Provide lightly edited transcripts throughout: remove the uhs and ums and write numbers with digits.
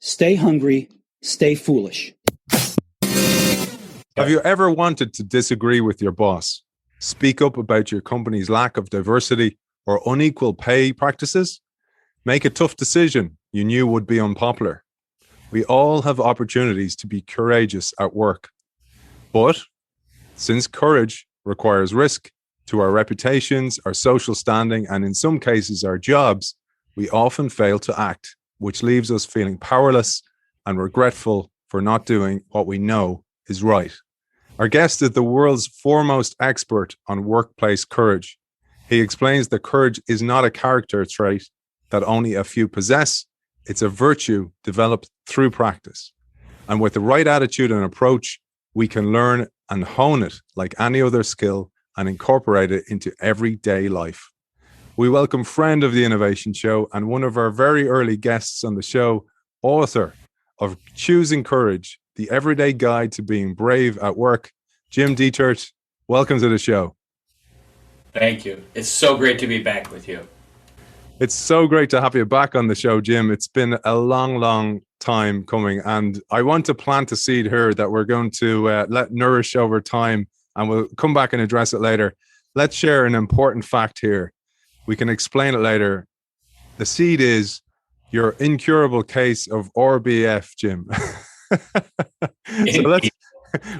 Stay hungry, stay foolish. Have you ever wanted to disagree with your boss? Speak up about your company's lack of diversity or unequal pay practices? Make a tough decision you knew would be unpopular. We all have opportunities to be courageous at work. But since courage requires risk to our reputations, our social standing, and in some cases our jobs, we often fail to act, which leaves us feeling powerless and regretful for not doing what we know is right. Our guest is the world's foremost expert on workplace courage. He explains that courage is not a character trait that only a few possess. It's a virtue developed through practice. And with the right attitude and approach, we can learn and hone it like any other skill and incorporate it into everyday life. We welcome friend of the Innovation Show and one of our very early guests on the show, author of Choosing Courage, the Everyday Guide to Being Brave at Work, Jim Detert. Welcome to the show. Thank you. It's so great to be back with you. It's so great to have you back on the show, Jim. It's been a long, long time coming, and I want to plant a seed here that we're going to let nourish over time, and we'll come back and address it later. Let's share an important fact here. We can explain it later. The seed is your incurable case of RBF, Jim. So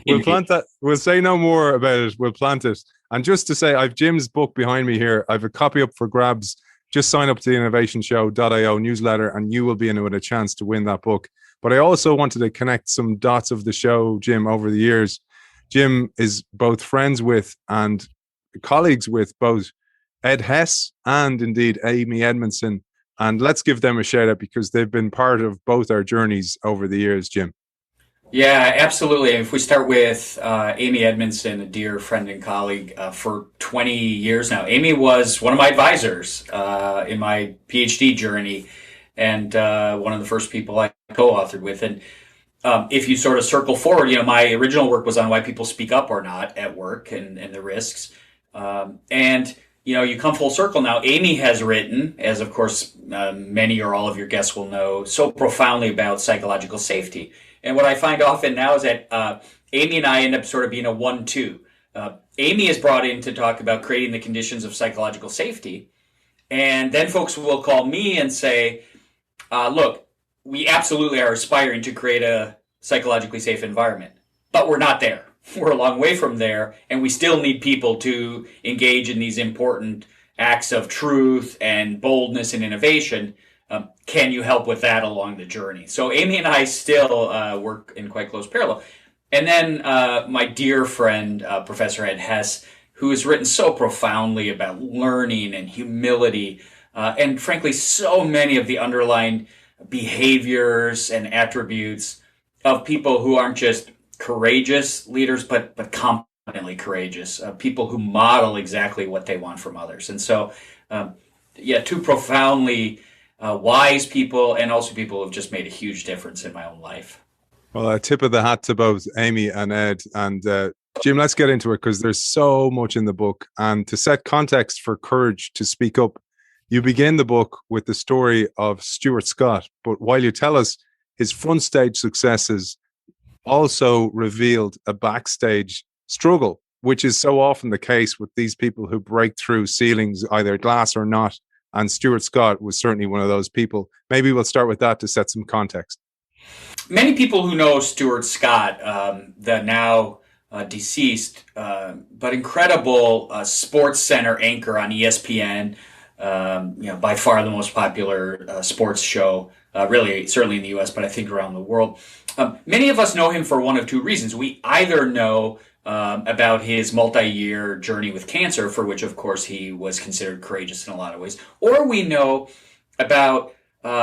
we'll plant that. We'll say no more about it. We'll plant it. And just to say, I've Jim's book behind me here. I've a copy up for grabs. Just sign up to the innovationshow.io newsletter and you will be in with a chance to win that book. But I also wanted to connect some dots of the show, Jim, over the years. Jim is both friends with and colleagues with both Ed Hess and indeed Amy Edmondson. And let's give them a shout out because they've been part of both our journeys over the years, Jim. Yeah, absolutely. If we start with Amy Edmondson, a dear friend and colleague for 20 years now. Amy was one of my advisors in my PhD journey and one of the first people I co-authored with. And if you sort of circle forward, my original work was on why people speak up or not at work and the risks. And you come full circle now. Amy has written, as of course many or all of your guests will know, so profoundly about psychological safety. And what I find often now is that Amy and I end up sort of being a 1-2. Amy is brought in to talk about creating the conditions of psychological safety. And then folks will call me and say, look, we absolutely are aspiring to create a psychologically safe environment, but we're not there. We're a long way from there, and we still need people to engage in these important acts of truth and boldness and innovation. Can you help with that along the journey? So Amy and I still work in quite close parallel. And then my dear friend, Professor Ed Hess, who has written so profoundly about learning and humility, and frankly, so many of the underlying behaviors and attributes of people who aren't just courageous leaders, but competently courageous, people who model exactly what they want from others. And so, two profoundly wise people, and also people who have just made a huge difference in my own life. Well, a tip of the hat to both Amy and Ed. And Jim, let's get into it because there's so much in the book. And to set context for courage to speak up, you begin the book with the story of Stuart Scott. But while you tell us his front stage successes, also revealed a backstage struggle, which is so often the case with these people who break through ceilings, either glass or not. And Stuart Scott was certainly one of those people. Maybe we'll start with that to set some context. Many people who know Stuart Scott, the now deceased, but incredible Sports Center anchor on ESPN, by far the most popular sports show, really, certainly in the U.S., but I think around the world. Many of us know him for one of two reasons. We either know about his multi-year journey with cancer, for which, of course, he was considered courageous in a lot of ways, or we know about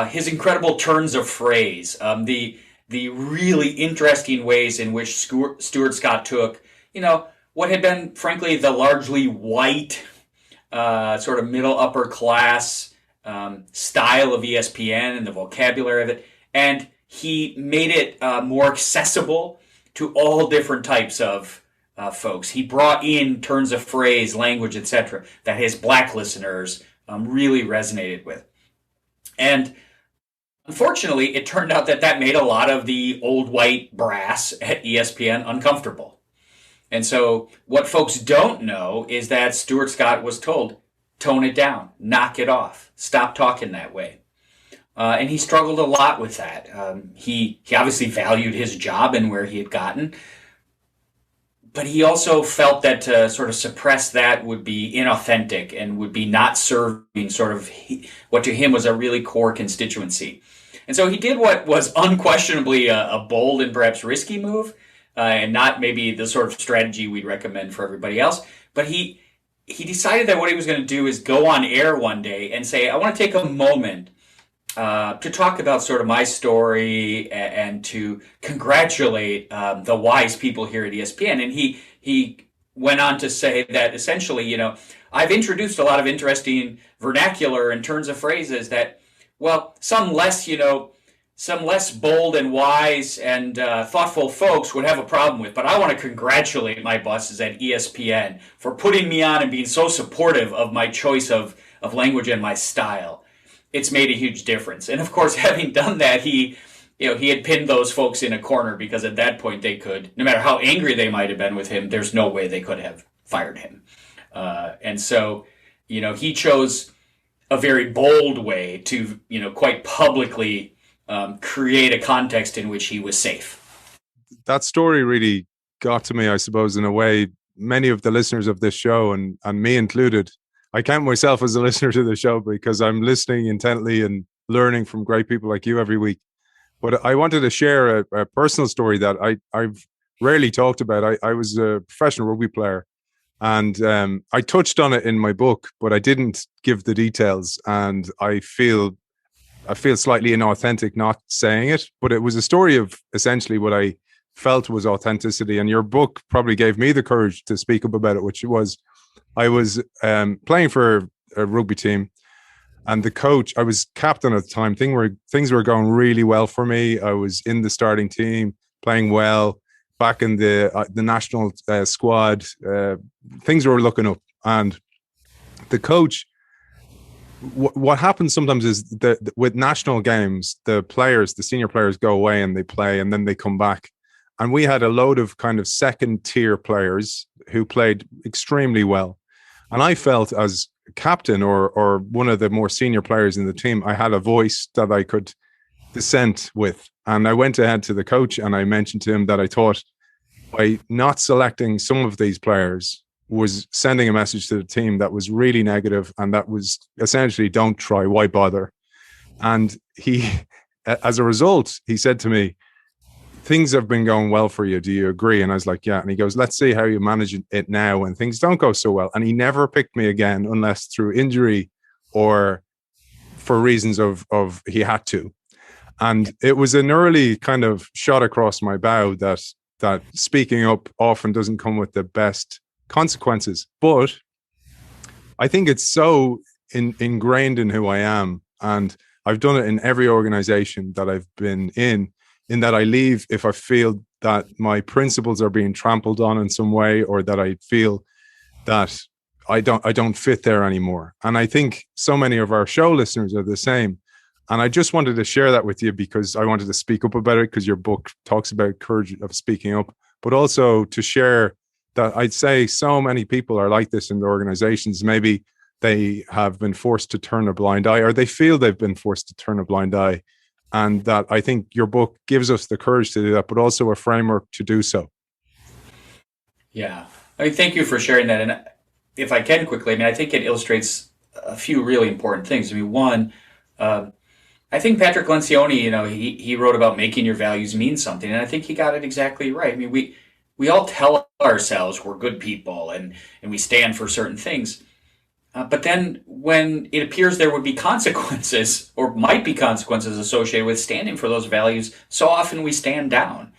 his incredible turns of phrase, the really interesting ways in which Stuart Scott took, what had been, frankly, the largely white, sort of middle upper class style of ESPN and the vocabulary of it, and he made it more accessible to all different types of folks. He brought in turns of phrase, language, etc., that his black listeners really resonated with. And Unfortunately, it turned out that made a lot of the old white brass at ESPN uncomfortable. And so what folks don't know is that Stuart Scott was told, tone it down, knock it off, stop talking that way. And he struggled a lot with that. He obviously valued his job and where he had gotten, but he also felt that to sort of suppress that would be inauthentic and would be not serving sort of what to him was a really core constituency. And so he did what was unquestionably a bold and perhaps risky move, and not maybe the sort of strategy we'd recommend for everybody else. But he decided that what he was going to do is go on air one day and say, I want to take a moment to talk about sort of my story and to congratulate the wise people here at ESPN. And he went on to say that essentially, I've introduced a lot of interesting vernacular and turns of phrases that, well, some less bold and wise and thoughtful folks would have a problem with. But I want to congratulate my bosses at ESPN for putting me on and being so supportive of my choice of language and my style. It's made a huge difference. And of course, having done that, he had pinned those folks in a corner, because at that point they could, no matter how angry they might have been with him, there's no way they could have fired him. And so, he chose a very bold way to, quite publicly create a context in which he was safe. That story really got to me, I suppose, in a way. Many of the listeners of this show, and me included, I count myself as a listener to the show because I'm listening intently and learning from great people like you every week. But I wanted to share a personal story that I've rarely talked about. I was a professional rugby player, and I touched on it in my book, but I didn't give the details. And I feel slightly inauthentic not saying it. But it was a story of essentially what I felt was authenticity. And your book probably gave me the courage to speak up about it, which was, I was playing for a rugby team, and the coach, I was captain at the time. Things were going really well for me. I was in the starting team, playing well, back in the national squad. Things were looking up, and the coach. What happens sometimes is that with national games, the senior players go away and they play, and then they come back. And we had a load of kind of second tier players who played extremely well. And I felt as captain or one of the more senior players in the team, I had a voice that I could dissent with. And I went ahead to the coach and I mentioned to him that I thought by not selecting some of these players was sending a message to the team that was really negative, and that was essentially, don't try, why bother? And he, as a result, he said to me, things have been going well for you. Do you agree? And I was like, yeah. And he goes, let's see how you manage it now when things don't go so well. And he never picked me again unless through injury or for reasons of he had to. And it was an early kind of shot across my bow that speaking up often doesn't come with the best consequences. But I think it's so ingrained in who I am. And I've done it in every organization that I've been in that I leave if I feel that my principles are being trampled on in some way, or that I feel that I don't fit there anymore. And I think so many of our show listeners are the same. And I just wanted to share that with you because I wanted to speak up about it, because your book talks about courage of speaking up, but also to share that I'd say so many people are like this in their organizations. Maybe they have been forced to turn a blind eye, or they feel they've been forced to turn a blind eye. And that I think your book gives us the courage to do that, but also a framework to do so. Yeah. I mean, thank you for sharing that. And if I can quickly, I think it illustrates a few really important things. One, I think Patrick Lencioni, he wrote about making your values mean something. And I think he got it exactly right. We all tell ourselves we're good people and we stand for certain things. But then when it appears there would be consequences, or might be consequences associated with standing for those values, so often we stand down.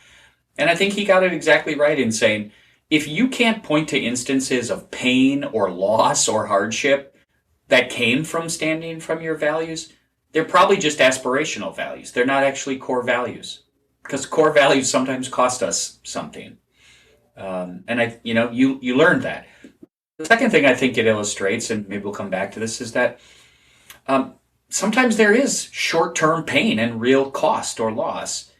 And I think he got it exactly right in saying, if you can't point to instances of pain or loss or hardship that came from standing from your values, they're probably just aspirational values. They're not actually core values, because core values sometimes cost us something. And you learned that. The second thing I think it illustrates, and maybe we'll come back to this, is that sometimes there is short-term pain and real cost or loss.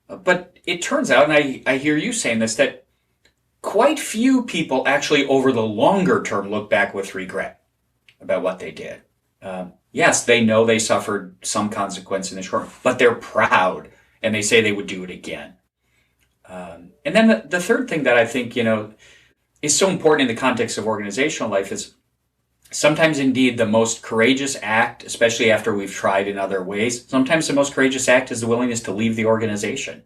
But it turns out, and I hear you saying this, that quite few people actually over the longer term look back with regret about what they did. Yes, they know they suffered some consequence in the short term, but they're proud and they say they would do it again. And then the third thing that I think, is so important in the context of organizational life is sometimes indeed the most courageous act, especially after we've tried in other ways, sometimes the most courageous act is the willingness to leave the organization.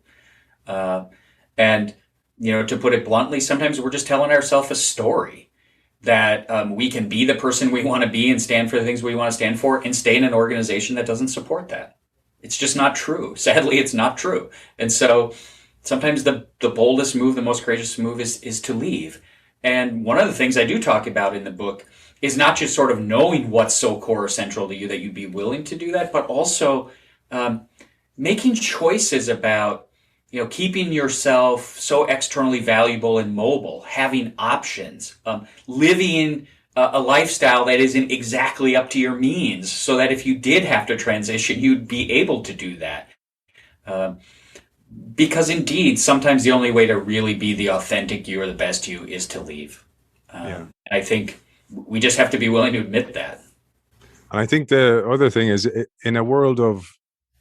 And, to put it bluntly, sometimes we're just telling ourselves a story that we can be the person we want to be and stand for the things we want to stand for and stay in an organization that doesn't support that. It's just not true. Sadly, it's not true. And so sometimes the boldest move, the most courageous move is to leave. And one of the things I do talk about in the book is not just sort of knowing what's so core or central to you that you'd be willing to do that, but also making choices about, keeping yourself so externally valuable and mobile, having options, living a lifestyle that isn't exactly up to your means so that if you did have to transition, you'd be able to do that. Because indeed, sometimes the only way to really be the authentic you or the best you is to leave. And I think we just have to be willing to admit that. And I think the other thing is, in a world of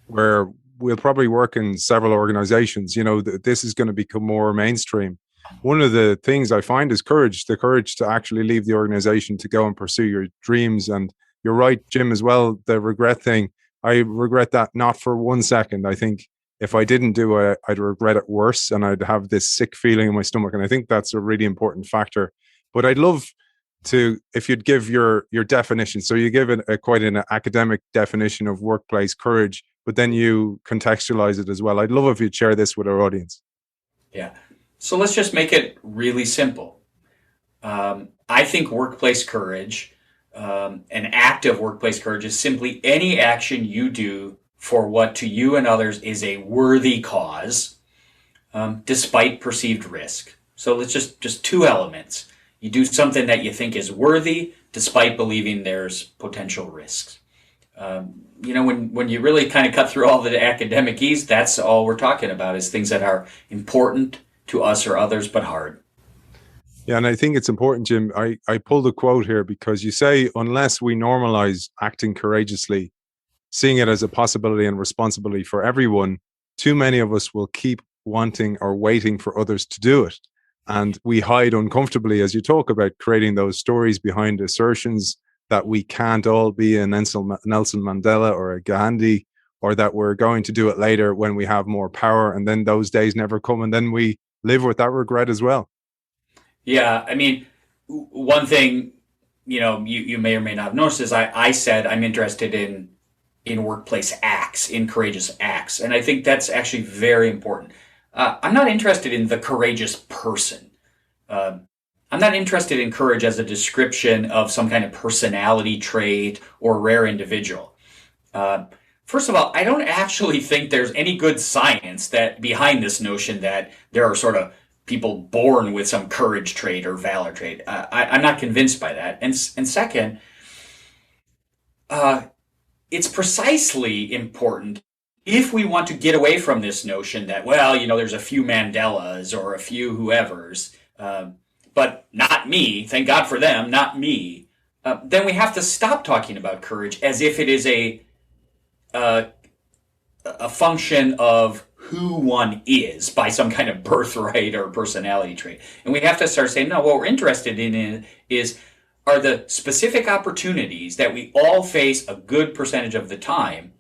where we'll probably work in several organizations, this is going to become more mainstream. One of the things I find is the courage to actually leave the organization to go and pursue your dreams. And you're right, Jim, as well, the regret thing. I regret that not for 1 second. I think if I didn't do it, I'd regret it worse and I'd have this sick feeling in my stomach. And I think that's a really important factor. But I'd love to, if you'd give your definition. So you give quite an academic definition of workplace courage, but then you contextualize it as well. I'd love if you'd share this with our audience. Yeah. So let's just make it really simple. I think workplace courage, an act of workplace courage, is simply any action you do for what to you and others is a worthy cause, despite perceived risk. So let's just two elements. You do something that you think is worthy, despite believing there's potential risks. When you really kind of cut through all the academic ease, that's all we're talking about is things that are important to us or others, but hard. Yeah, and I think it's important, Jim. I pulled a quote here because you say, unless we normalize acting courageously, seeing it as a possibility and responsibility for everyone, too many of us will keep wanting or waiting for others to do it. And we hide uncomfortably, as you talk about creating those stories behind assertions that we can't all be a Nelson Mandela or a Gandhi, or that we're going to do it later when we have more power. And then those days never come. And then we live with that regret as well. Yeah. I mean, one thing, you may or may not have noticed is I said I'm interested in workplace acts, in courageous acts. And I think that's actually very important. I'm not interested in the courageous person. I'm not interested in courage as a description of some kind of personality trait or rare individual. First of all, I don't actually think there's any good science that behind this notion that there are sort of people born with some courage trait or valor trait. I'm not convinced by that. And second, it's precisely important if we want to get away from this notion that, there's a few Mandelas or a few whoever's, but not me, thank God for them, not me, then we have to stop talking about courage as if it is a function of who one is by some kind of birthright or personality trait. And we have to start saying, no, what we're interested in are the specific opportunities that we all face a good percentage of the time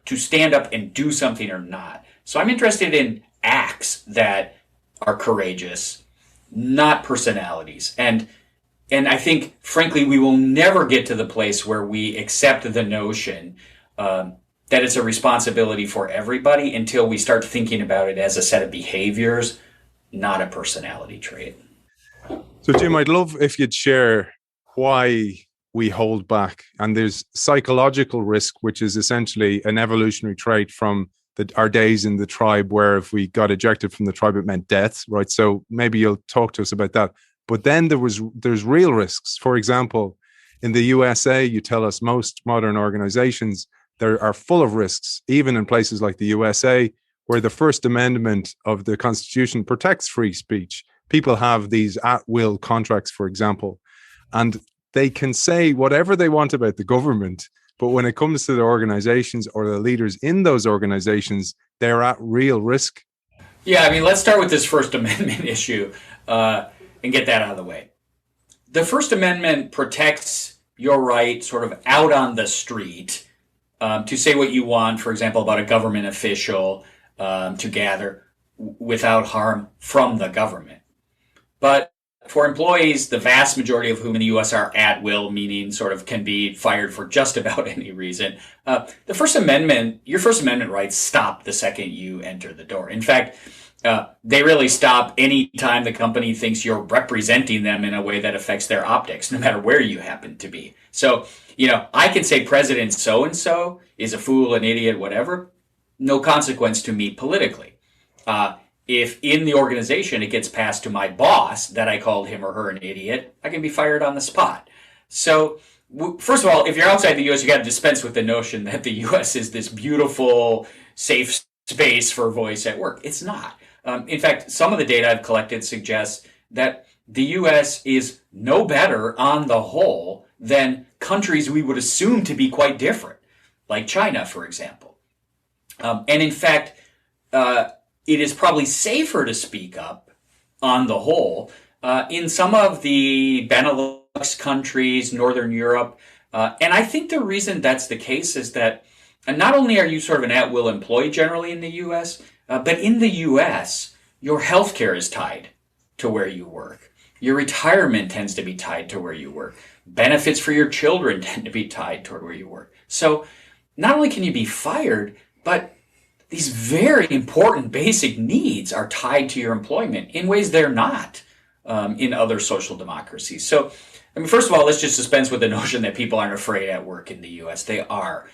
to stand up and do something or not. So I'm interested in acts that are courageous, not personalities. And I think, frankly, we will never get to the place where we accept the notion that it's a responsibility for everybody until we start thinking about it as a set of behaviors, not a personality trait. So, Jim, I'd love if you'd share why we hold back. And there's psychological risk, which is essentially an evolutionary trait from our days in the tribe, where if we got ejected from the tribe, it meant death, right? So maybe you'll talk to us about that. But then there's real risks. For example, in the USA, you tell us most modern organizations there are full of risks, even in places like the USA, where the First Amendment of the Constitution protects free speech. People have these at-will contracts, for example, and they can say whatever they want about the government, but when it comes to the organizations or the leaders in those organizations, they're at real risk. Yeah, I mean, let's start with this First Amendment issue and get that out of the way. The First Amendment protects your right sort of out on the street to say what you want, for example, about a government official, to gather without harm from the government. But for employees, the vast majority of whom in the U.S. are at will, meaning sort of can be fired for just about any reason, the First Amendment, your First Amendment rights stop the second you enter the door. In fact, they really stop any time the company thinks you're representing them in a way that affects their optics, no matter where you happen to be. So, I can say President so-and-so is a fool, an idiot, whatever. No consequence to me politically. If in the organization it gets passed to my boss that I called him or her an idiot, I can be fired on the spot. So, first of all, if you're outside the U.S., you got to dispense with the notion that the U.S. is this beautiful, safe space for voice at work. It's not. In fact, some of the data I've collected suggests that the U.S. is no better on the whole than countries we would assume to be quite different, like China, for example. And in fact, it is probably safer to speak up on the whole in some of the Benelux countries, Northern Europe. And I think the reason that's the case is that not only are you sort of an at-will employee generally in the U.S., but in the U.S., your healthcare is tied to where you work. Your retirement tends to be tied to where you work. Benefits for your children tend to be tied toward where you work. So not only can you be fired, but these very important basic needs are tied to your employment in ways they're not in other social democracies. So, I mean, first of all, let's just dispense with the notion that people aren't afraid at work in the U.S. They are.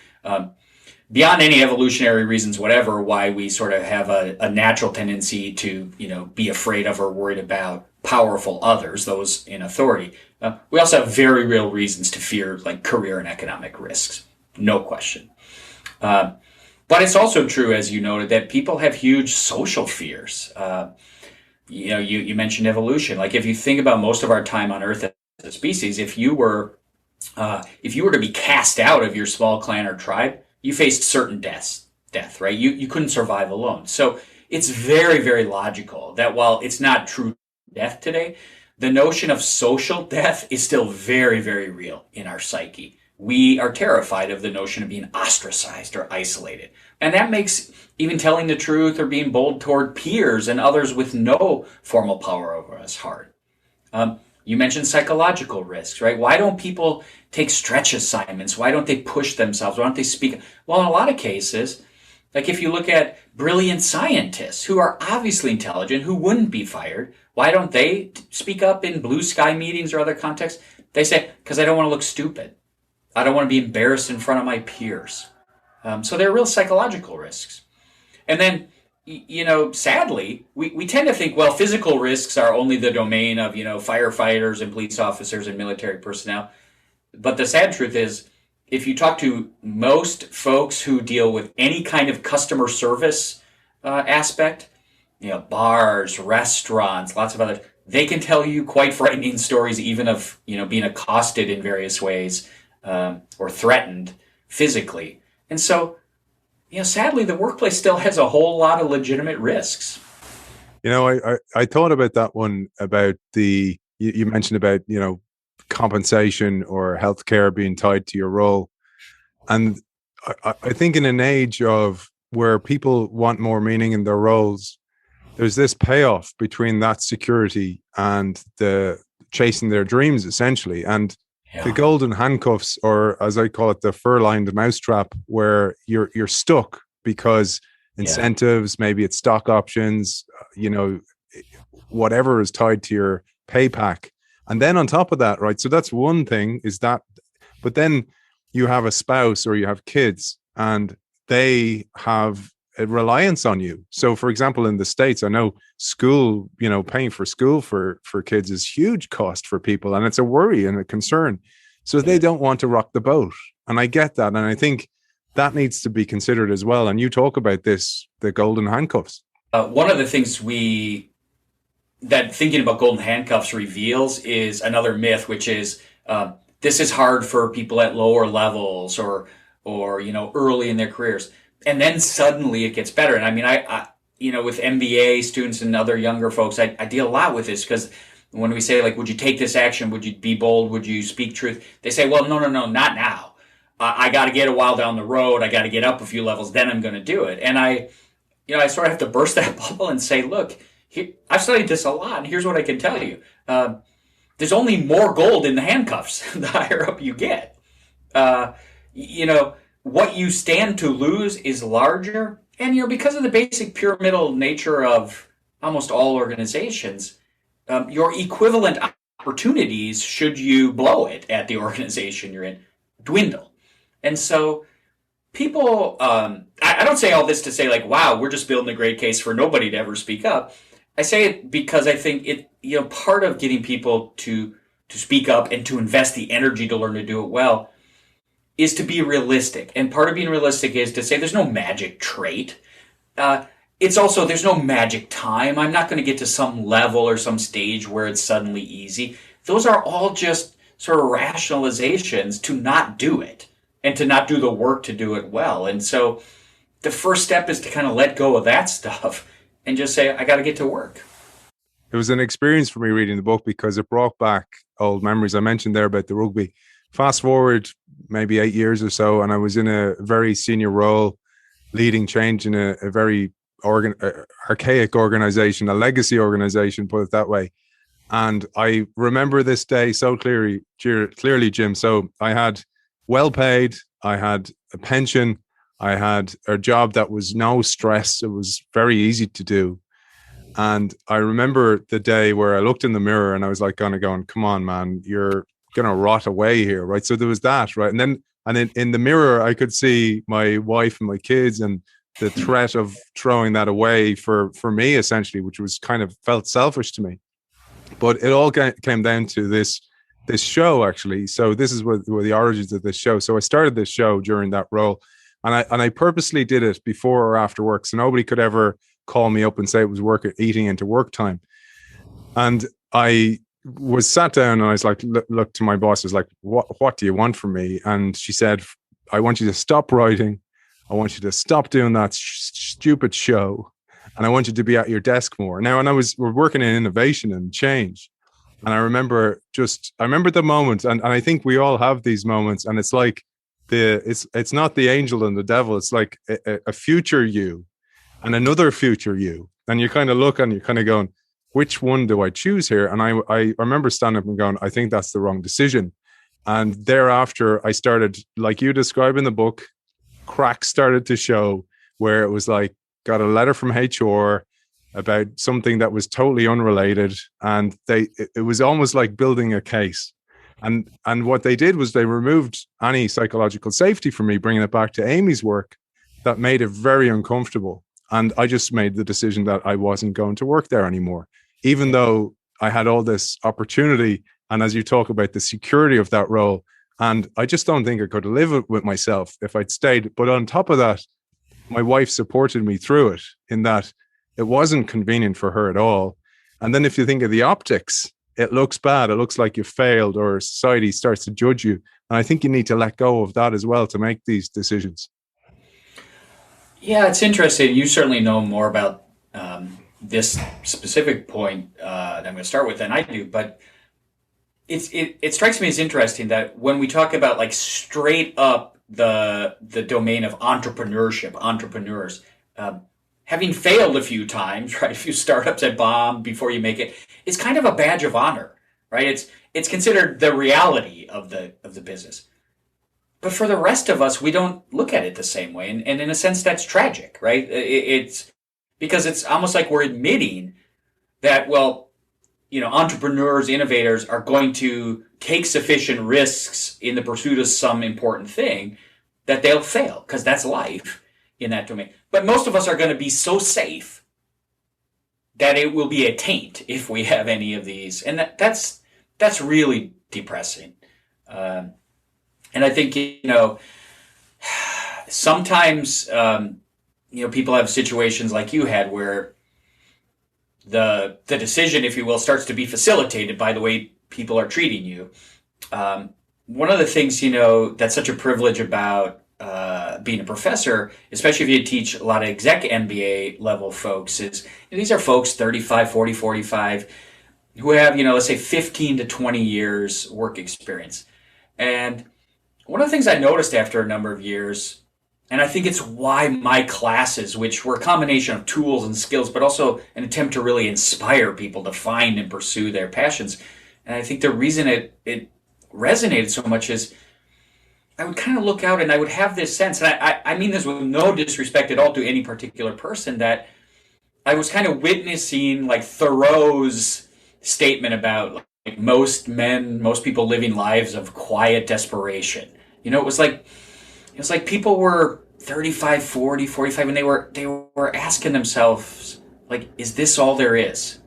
Beyond any evolutionary reasons, whatever, why we sort of have a natural tendency to, be afraid of or worried about powerful others, those in authority. We also have very real reasons to fear, like career and economic risks. No question. But it's also true, as you noted, that people have huge social fears. You mentioned evolution. Like if you think about most of our time on Earth as a species, if you were to be cast out of your small clan or tribe, you faced certain death, right? You couldn't survive alone. So it's very, very logical that while it's not true death today, the notion of social death is still very, very real in our psyche. We are terrified of the notion of being ostracized or isolated. And that makes even telling the truth or being bold toward peers and others with no formal power over us hard. You mentioned psychological risks, right? Why don't people take stretch assignments? Why don't they push themselves? Why don't they speak? Well, in a lot of cases, like if you look at brilliant scientists who are obviously intelligent, who wouldn't be fired, why don't they speak up in blue sky meetings or other contexts? They say, because I don't want to look stupid. I don't want to be embarrassed in front of my peers. So there are real psychological risks. And then, sadly, we tend to think, well, physical risks are only the domain of, firefighters and police officers and military personnel. But the sad truth is, if you talk to most folks who deal with any kind of customer service aspect, bars, restaurants, lots of others, they can tell you quite frightening stories even of, being accosted in various ways or threatened physically. And so, sadly, the workplace still has a whole lot of legitimate risks. I thought about that one about you mentioned about, compensation or healthcare being tied to your role. And I think in an age of where people want more meaning in their roles, there's this payoff between that security and the chasing their dreams, essentially. And the golden handcuffs, or as I call it, the fur-lined mousetrap, where you're stuck because incentives, maybe it's stock options, whatever is tied to your pay pack. And then on top of that, right, so that's one thing is that, but then you have a spouse or you have kids and they have a reliance on you. So for example, in the States, I know school, paying for school for kids is huge cost for people, and it's a worry and a concern. So they don't want to rock the boat. And I get that. And I think that needs to be considered as well. And you talk about this, the golden handcuffs. One of the things that thinking about golden handcuffs reveals is another myth, which is this is hard for people at lower levels or early in their careers, and then suddenly it gets better. And I mean, I with MBA students and other younger folks, I deal a lot with this, because when we say, like, would you take this action? Would you be bold? Would you speak truth? They say, well, no, not now. I got to get a while down the road. I got to get up a few levels. Then I'm going to do it. And I sort of have to burst that bubble and say, look, I've studied this a lot, and here's what I can tell you. There's only more gold in the handcuffs the higher up you get. What you stand to lose is larger. And, because of the basic pyramidal nature of almost all organizations, your equivalent opportunities, should you blow it at the organization you're in, dwindle. And so people, I don't say all this to say, like, wow, we're just building a great case for nobody to ever speak up. I say it because I think part of getting people to speak up and to invest the energy to learn to do it well is to be realistic. And part of being realistic is to say there's no magic trait. It's also, there's no magic time. I'm not going to get to some level or some stage where it's suddenly easy. Those are all just sort of rationalizations to not do it and to not do the work to do it well. And so the first step is to kind of let go of that stuff and just say, I got to get to work. It was an experience for me reading the book because it brought back old memories. I mentioned there about the rugby. Fast forward maybe 8 years or so, and I was in a very senior role, leading change in a very archaic organization, a legacy organization, put it that way. And I remember this day so clearly, Jim. So I had well paid, I had a pension, I had a job that was no stress. It was very easy to do. And I remember the day where I looked in the mirror and I was like going, come on, man, you're going to rot away here, right? So there was that, right? And then in the mirror, I could see my wife and my kids and the threat of throwing that away for me, essentially, which was kind of felt selfish to me. But it all came down to this show, actually. So this is where the origins of this show. So I started this show during that role, and I purposely did it before or after work, so nobody could ever call me up and say it was eating into work time. And I was sat down and I was like, look to my boss, I was like, what do you want from me? And she said, I want you to stop writing. I want you to stop doing that stupid show. And I want you to be at your desk more. Now, and we're working in innovation and change. And I remember the moment, and I think we all have these moments, and it's like it's not the angel and the devil. It's like a future you and another future you. And you kind of look and you're kind of going, which one do I choose here? And I remember standing up and going, I think that's the wrong decision. And thereafter, I started, like you describe in the book, cracks started to show, where it was like, got a letter from HR about something that was totally unrelated. And it was almost like building a case. And what they did was they removed any psychological safety from me, bringing it back to Amy's work. That made it very uncomfortable. And I just made the decision that I wasn't going to work there anymore, even though I had all this opportunity. And as you talk about the security of that role, and I just don't think I could live it with myself if I'd stayed. But on top of that, my wife supported me through it, in that it wasn't convenient for her at all. And then if you think of the optics, it looks bad. It looks like you failed, or society starts to judge you. And I think you need to let go of that as well to make these decisions. Yeah, it's interesting. You certainly know more about this specific point that I'm going to start with than I do. But it strikes me as interesting that when we talk about, like, straight up the domain of entrepreneurship, entrepreneurs, having failed a few times, right? A few startups that bomb before you make it, it's kind of a badge of honor, right? It's considered the reality of the business. But for the rest of us, we don't look at it the same way. And in a sense, that's tragic, right? It's because it's almost like we're admitting that, well, entrepreneurs, innovators are going to take sufficient risks in the pursuit of some important thing that they'll fail, because that's life in that domain. But most of us are going to be so safe that it will be a taint if we have any of these. And that's really depressing. And I think, sometimes, people have situations like you had where the decision, if you will, starts to be facilitated by the way people are treating you. One of the things, that's such a privilege about being a professor, especially if you teach a lot of exec MBA level folks, is these are folks 35, 40, 45 who have, let's say 15 to 20 years work experience. And one of the things I noticed after a number of years, and I think it's why my classes, which were a combination of tools and skills, but also an attempt to really inspire people to find and pursue their passions. And I think the reason it resonated so much is I would kind of look out and I would have this sense, and I mean this with no disrespect at all to any particular person, that I was kind of witnessing like Thoreau's statement about like most people living lives of quiet desperation. It was like people were 35, 40, 45 and they were asking themselves, like, is this all there is?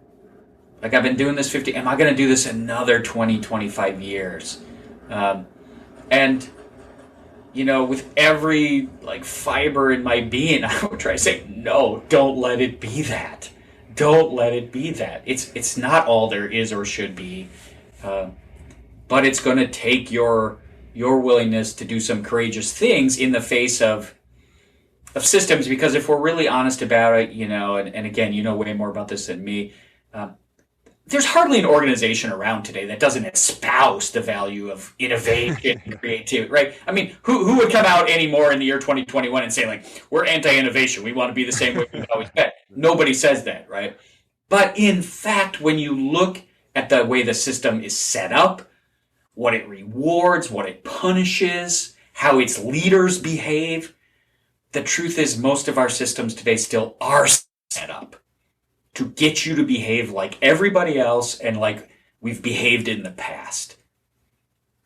Like, I've been doing this 50, am I going to do this another 20, 25 years? And with every like fiber in my being, I would try to say, no, don't let it be that. Don't let it be that. It's not all there is or should be, but it's going to take your willingness to do some courageous things in the face of systems. Because if we're really honest about it, and again, way more about this than me. There's hardly an organization around today that doesn't espouse the value of innovation and creativity, right? I mean, who would come out anymore in the year 2021 and say, like, we're anti-innovation, we want to be the same way we've always been? Nobody says that, right? But in fact, when you look at the way the system is set up, what it rewards, what it punishes, how its leaders behave, the truth is most of our systems today still are set up to get you to behave like everybody else and like we've behaved in the past.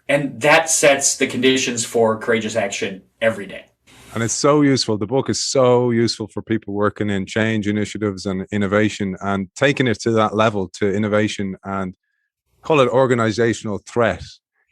And that sets the conditions for courageous action every day. And it's so useful. The book is so useful for people working in change initiatives and innovation, and taking it to that level, to innovation, and call it organizational threat.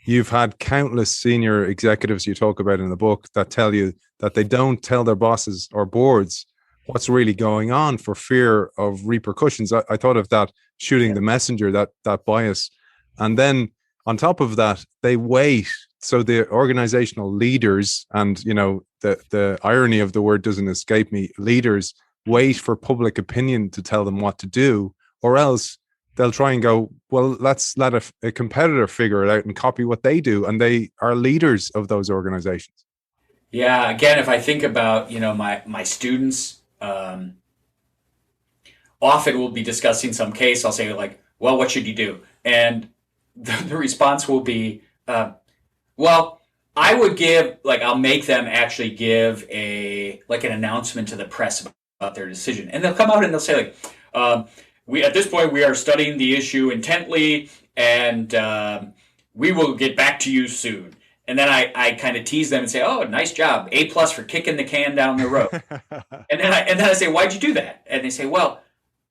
You've had countless senior executives you talk about in the book that tell you that they don't tell their bosses or boards what's really going on for fear of repercussions. I thought of that shooting the messenger, that bias. And then on top of that, they wait. So the organizational leaders, and the irony of the word doesn't escape me, leaders wait for public opinion to tell them what to do, or else they'll try and go, well, let's let a competitor figure it out and copy what they do. And they are leaders of those organizations. Yeah. Again, if I think about, my students, often we'll be discussing some case. I'll say, like, well, what should you do? And the response will be, well, I would give, like, I'll make them actually give an announcement to the press about their decision. And they'll come out and they'll say, like, at this point, we are studying the issue intently, and we will get back to you soon. And then I kind of tease them and say, oh, nice job. A+ for kicking the can down the road. and then I say, why'd you do that? And they say, well,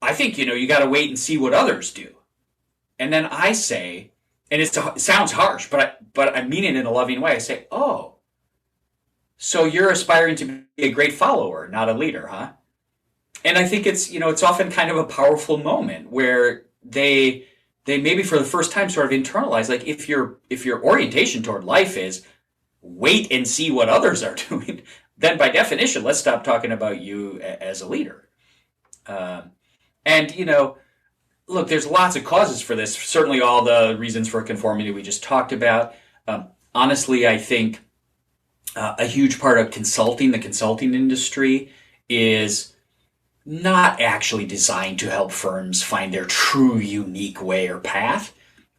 I think, you got to wait and see what others do. And then I say, and it sounds harsh, but I mean it in a loving way. I say, oh, so you're aspiring to be a great follower, not a leader, huh? And I think it's often kind of a powerful moment where they maybe for the first time sort of internalize, like, if your orientation toward life is wait and see what others are doing, then by definition, let's stop talking about you as a leader. And, look, there's lots of causes for this. Certainly all the reasons for conformity we just talked about. Honestly, I think a huge part of the consulting industry is not actually designed to help firms find their true unique way or path.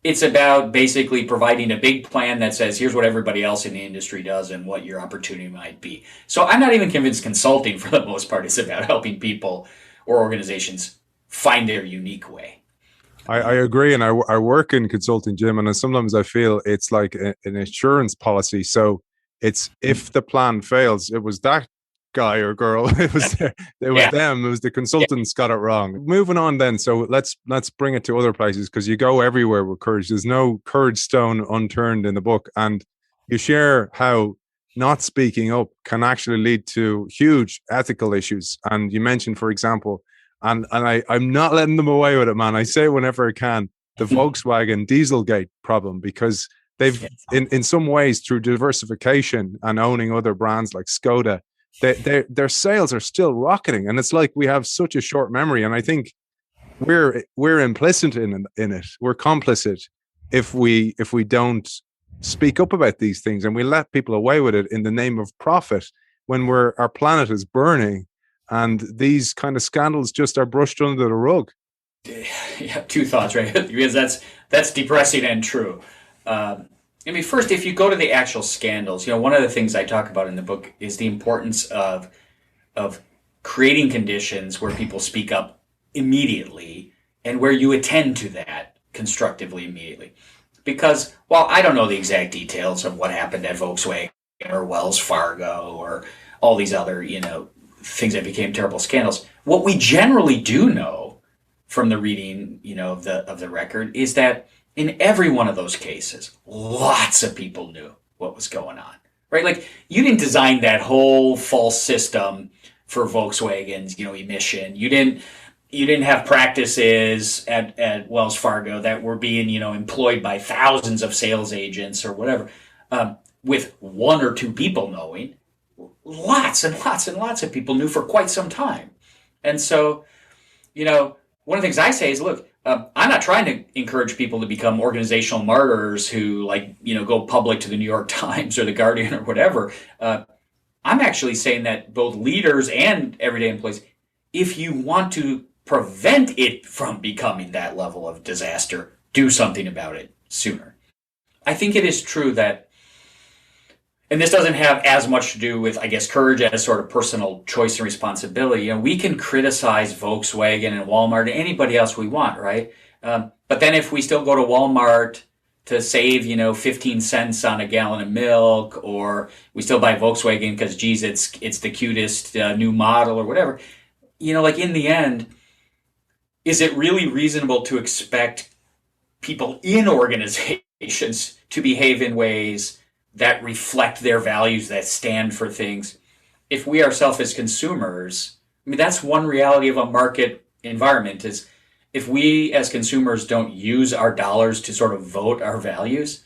It's about basically providing a big plan that says, here's what everybody else in the industry does and what your opportunity might be. So I'm not even convinced consulting, for the most part, is about helping people or organizations find their unique way. I agree. And I work in consulting, Jim, and sometimes I feel it's like an insurance policy. So it's, if the plan fails, it was that guy or girl, it was them, it was the consultants got it wrong. Moving on then, so let's bring it to other places, because you go everywhere with courage. There's no courage stone unturned in the book, and you share how not speaking up can actually lead to huge ethical issues. And you mentioned, for example, I'm not letting them away with it, man. I say it whenever I can, the Volkswagen Dieselgate problem, because they've, in some ways, through diversification and owning other brands like Skoda, their sales are still rocketing. And it's like we have such a short memory. And I think we're implicit in it. We're complicit if we don't speak up about these things, and we let people away with it in the name of profit when our planet is burning, and these kind of scandals just are brushed under the rug. Yeah, two thoughts, right? Because that's depressing and true. I mean, first, if you go to the actual scandals, one of the things I talk about in the book is the importance of creating conditions where people speak up immediately and where you attend to that constructively immediately. Because while I don't know the exact details of what happened at Volkswagen or Wells Fargo or all these other, things that became terrible scandals, what we generally do know from the reading, of the record is that in every one of those cases, lots of people knew what was going on, right? Like, you didn't design that whole false system for Volkswagen's, emission. You didn't have practices at Wells Fargo that were being, employed by thousands of sales agents or whatever, with one or two people knowing. Lots and lots and lots of people knew for quite some time. And so, one of the things I say is, look, I'm not trying to encourage people to become organizational martyrs who, go public to the New York Times or the Guardian or whatever. I'm actually saying that both leaders and everyday employees, if you want to prevent it from becoming that level of disaster, do something about it sooner. I think it is true that, and this doesn't have as much to do with, I guess, courage as sort of personal choice and responsibility. We can criticize Volkswagen and Walmart and anybody else we want, right? But then if we still go to Walmart to save, 15 cents on a gallon of milk, or we still buy Volkswagen because, geez, it's the cutest new model or whatever, in the end, is it really reasonable to expect people in organizations to behave in ways that reflect their values, that stand for things, if we ourselves as consumers, that's one reality of a market environment, is if we as consumers don't use our dollars to sort of vote our values,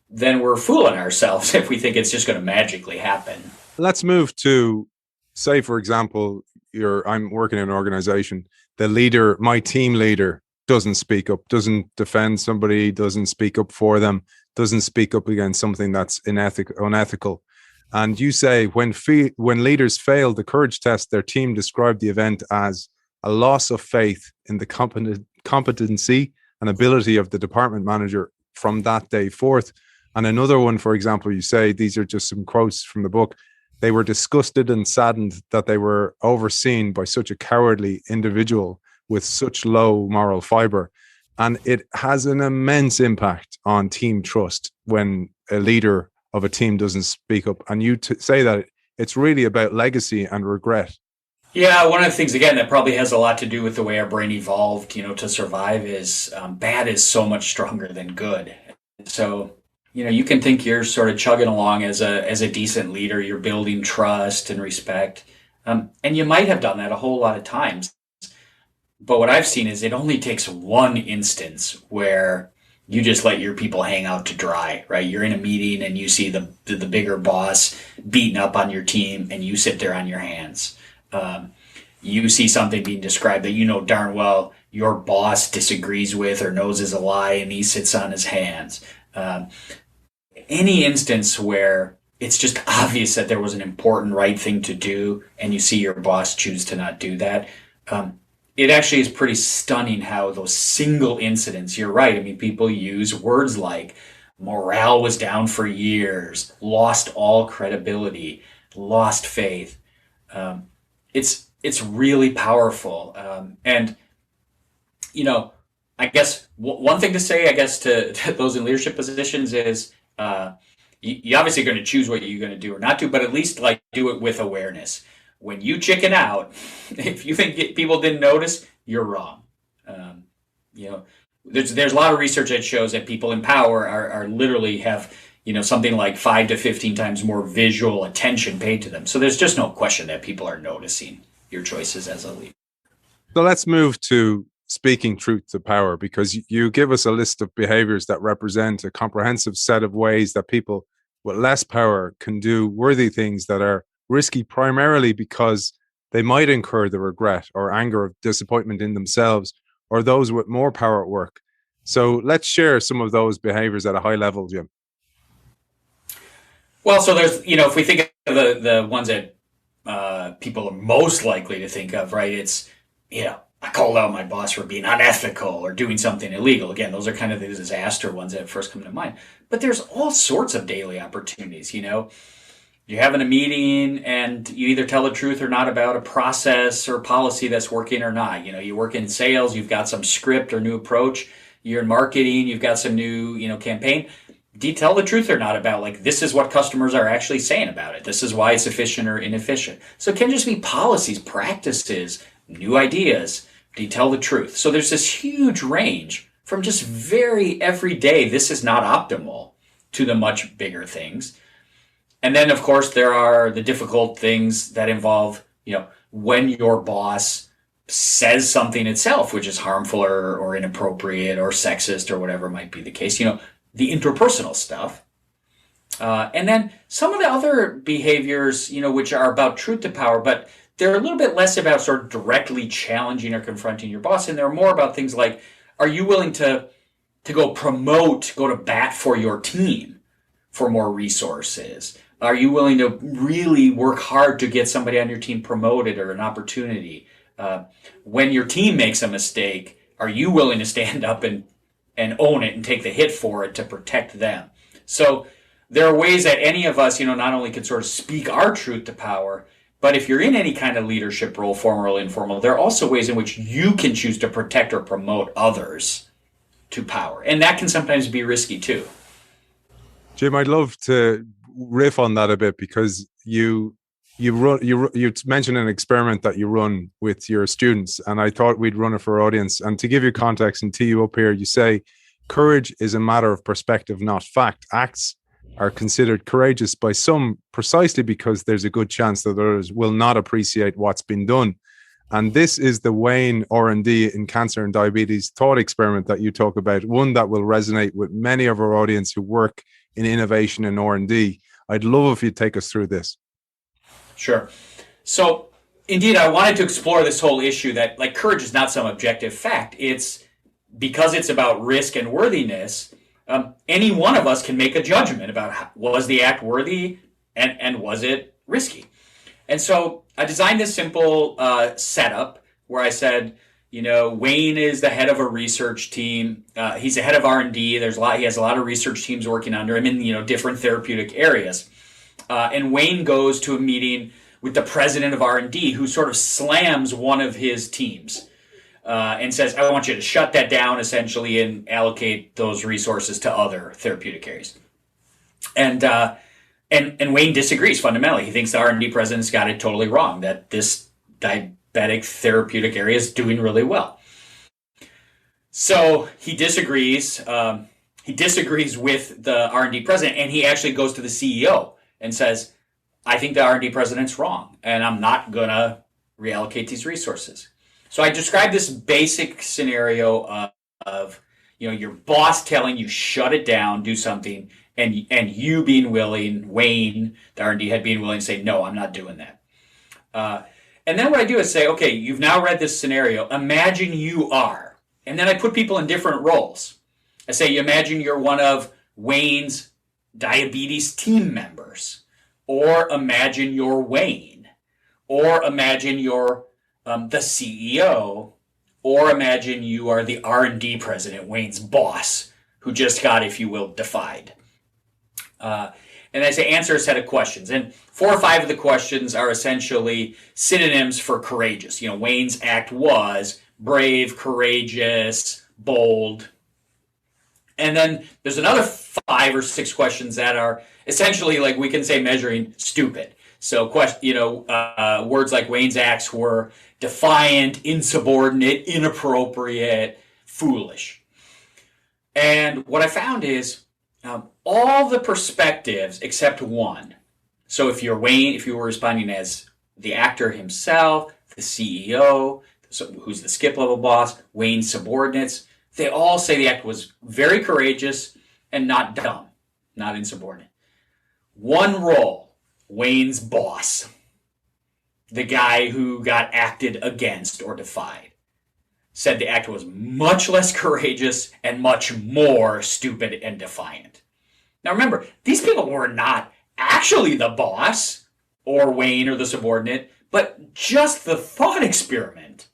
then we're fooling ourselves if we think it's just going to magically happen. Let's move to, say, for example, I'm working in an organization. The leader, my team leader, doesn't speak up, doesn't defend somebody, doesn't speak up for them, doesn't speak up against something that's unethical. And you say when leaders fail the courage test, their team described the event as a loss of faith in the competency and ability of the department manager from that day forth. And another one, for example, you say, these are just some quotes from the book, they were disgusted and saddened that they were overseen by such a cowardly individual with such low moral fiber. And it has an immense impact on team trust when a leader of a team doesn't speak up. And you say that it's really about legacy and regret. Yeah, one of the things, again, that probably has a lot to do with the way our brain evolved, to survive is bad is so much stronger than good. So, you can think you're sort of chugging along as a decent leader, you're building trust and respect. And you might have done that a whole lot of times. But what I've seen is it only takes one instance where you just let your people hang out to dry, right? You're in a meeting and you see the bigger boss beating up on your team and you sit there on your hands. You see something being described that darn well your boss disagrees with or knows is a lie and he sits on his hands. Any instance where it's just obvious that there was an important right thing to do and you see your boss choose to not do that, it actually is pretty stunning how those single incidents, you're right, people use words like morale was down for years, lost all credibility, lost faith. It's really powerful. And, I guess one thing to say, to those in leadership positions is you're obviously going to choose what you're going to do or not do, but at least do it with awareness. When you chicken out, if you think people didn't notice, you're wrong. There's a lot of research that shows that people in power are literally have something like 5 to 15 times more visual attention paid to them. So there's just no question that people are noticing your choices as a leader. So let's move to speaking truth to power, because you give us a list of behaviors that represent a comprehensive set of ways that people with less power can do worthy things that are risky, primarily because they might incur the regret or anger of disappointment in themselves or those with more power at work. So let's share some of those behaviors at a high level, Jim. Well, so there's, if we think of the ones that people are most likely to think of, right? It's, I called out my boss for being unethical or doing something illegal. Again, those are kind of the disaster ones that first come to mind. But there's all sorts of daily opportunities, You're having a meeting and you either tell the truth or not about a process or policy that's working or not. You work in sales, you've got some script or new approach. You're in marketing, you've got some new, campaign. Do you tell the truth or not about, like, this is what customers are actually saying about it? This is why it's efficient or inefficient. So it can just be policies, practices, new ideas. Do you tell the truth? So there's this huge range from just very everyday, this is not optimal, to the much bigger things. And then, of course, there are the difficult things that involve, when your boss says something itself, which is harmful or inappropriate or sexist or whatever might be the case, the interpersonal stuff. And then some of the other behaviors, which are about truth to power, but they're a little bit less about sort of directly challenging or confronting your boss. And they're more about things like, are you willing to go to bat for your team for more resources? Are you willing to really work hard to get somebody on your team promoted or an opportunity? When your team makes a mistake, are you willing to stand up and own it and take the hit for it to protect them? So there are ways that any of us, not only can sort of speak our truth to power, but if you're in any kind of leadership role, formal or informal, there are also ways in which you can choose to protect or promote others to power. And that can sometimes be risky too. Jim, I'd love to riff on that a bit, because you mentioned an experiment that you run with your students, and I thought we'd run it for our audience. And to give you context and tee you up here, you say, courage is a matter of perspective, not fact. Acts are considered courageous by some precisely because there's a good chance that others will not appreciate what's been done. And this is the Wayne R&D in cancer and diabetes thought experiment that you talk about, one that will resonate with many of our audience who work in innovation and R&D. I'd love if you'd take us through this. Sure. So indeed, I wanted to explore this whole issue that, like, courage is not some objective fact. It's because it's about risk and worthiness. Any one of us can make a judgment about was the act worthy and was it risky. And so I designed this simple setup where I said, Wayne is the head of a research team. He's the head of R&D. He has a lot of research teams working under him in different therapeutic areas. And Wayne goes to a meeting with the president of R&D, who sort of slams one of his teams and says, I want you to shut that down, essentially, and allocate those resources to other therapeutic areas. And Wayne disagrees fundamentally. He thinks the R&D president's got it totally wrong, that this diabetic therapeutic area is doing really well. So he disagrees. He disagrees with the R&D president, and he actually goes to the CEO and says, I think the R&D president's wrong, and I'm not going to reallocate these resources. So I described this basic scenario of your boss telling you shut it down, do something, and you being willing, Wayne, the R&D head, being willing to say, no, I'm not doing that. And then what I do is say, okay, you've now read this scenario. Imagine you are. And then I put people in different roles. I say, imagine you're one of Wayne's diabetes team members. Or imagine you're Wayne. Or imagine you're the CEO. Or imagine you are the R&D president, Wayne's boss, who just got, if you will, defied. And I say answer a set of questions. And 4 or 5 of the questions are essentially synonyms for courageous. Wayne's act was brave, courageous, bold. And then there's another 5 or 6 questions that are essentially, like, we can say measuring stupid. So, words like Wayne's acts were defiant, insubordinate, inappropriate, foolish. And what I found is all the perspectives except one. So if you're Wayne, if you were responding as the actor himself, the CEO, who's the skip level boss, Wayne's subordinates, they all say the act was very courageous and not dumb, not insubordinate. One role, Wayne's boss, the guy who got acted against or defied, said the act was much less courageous and much more stupid and defiant. Now remember, these people were not actually the boss or Wayne or the subordinate, but just the thought experiment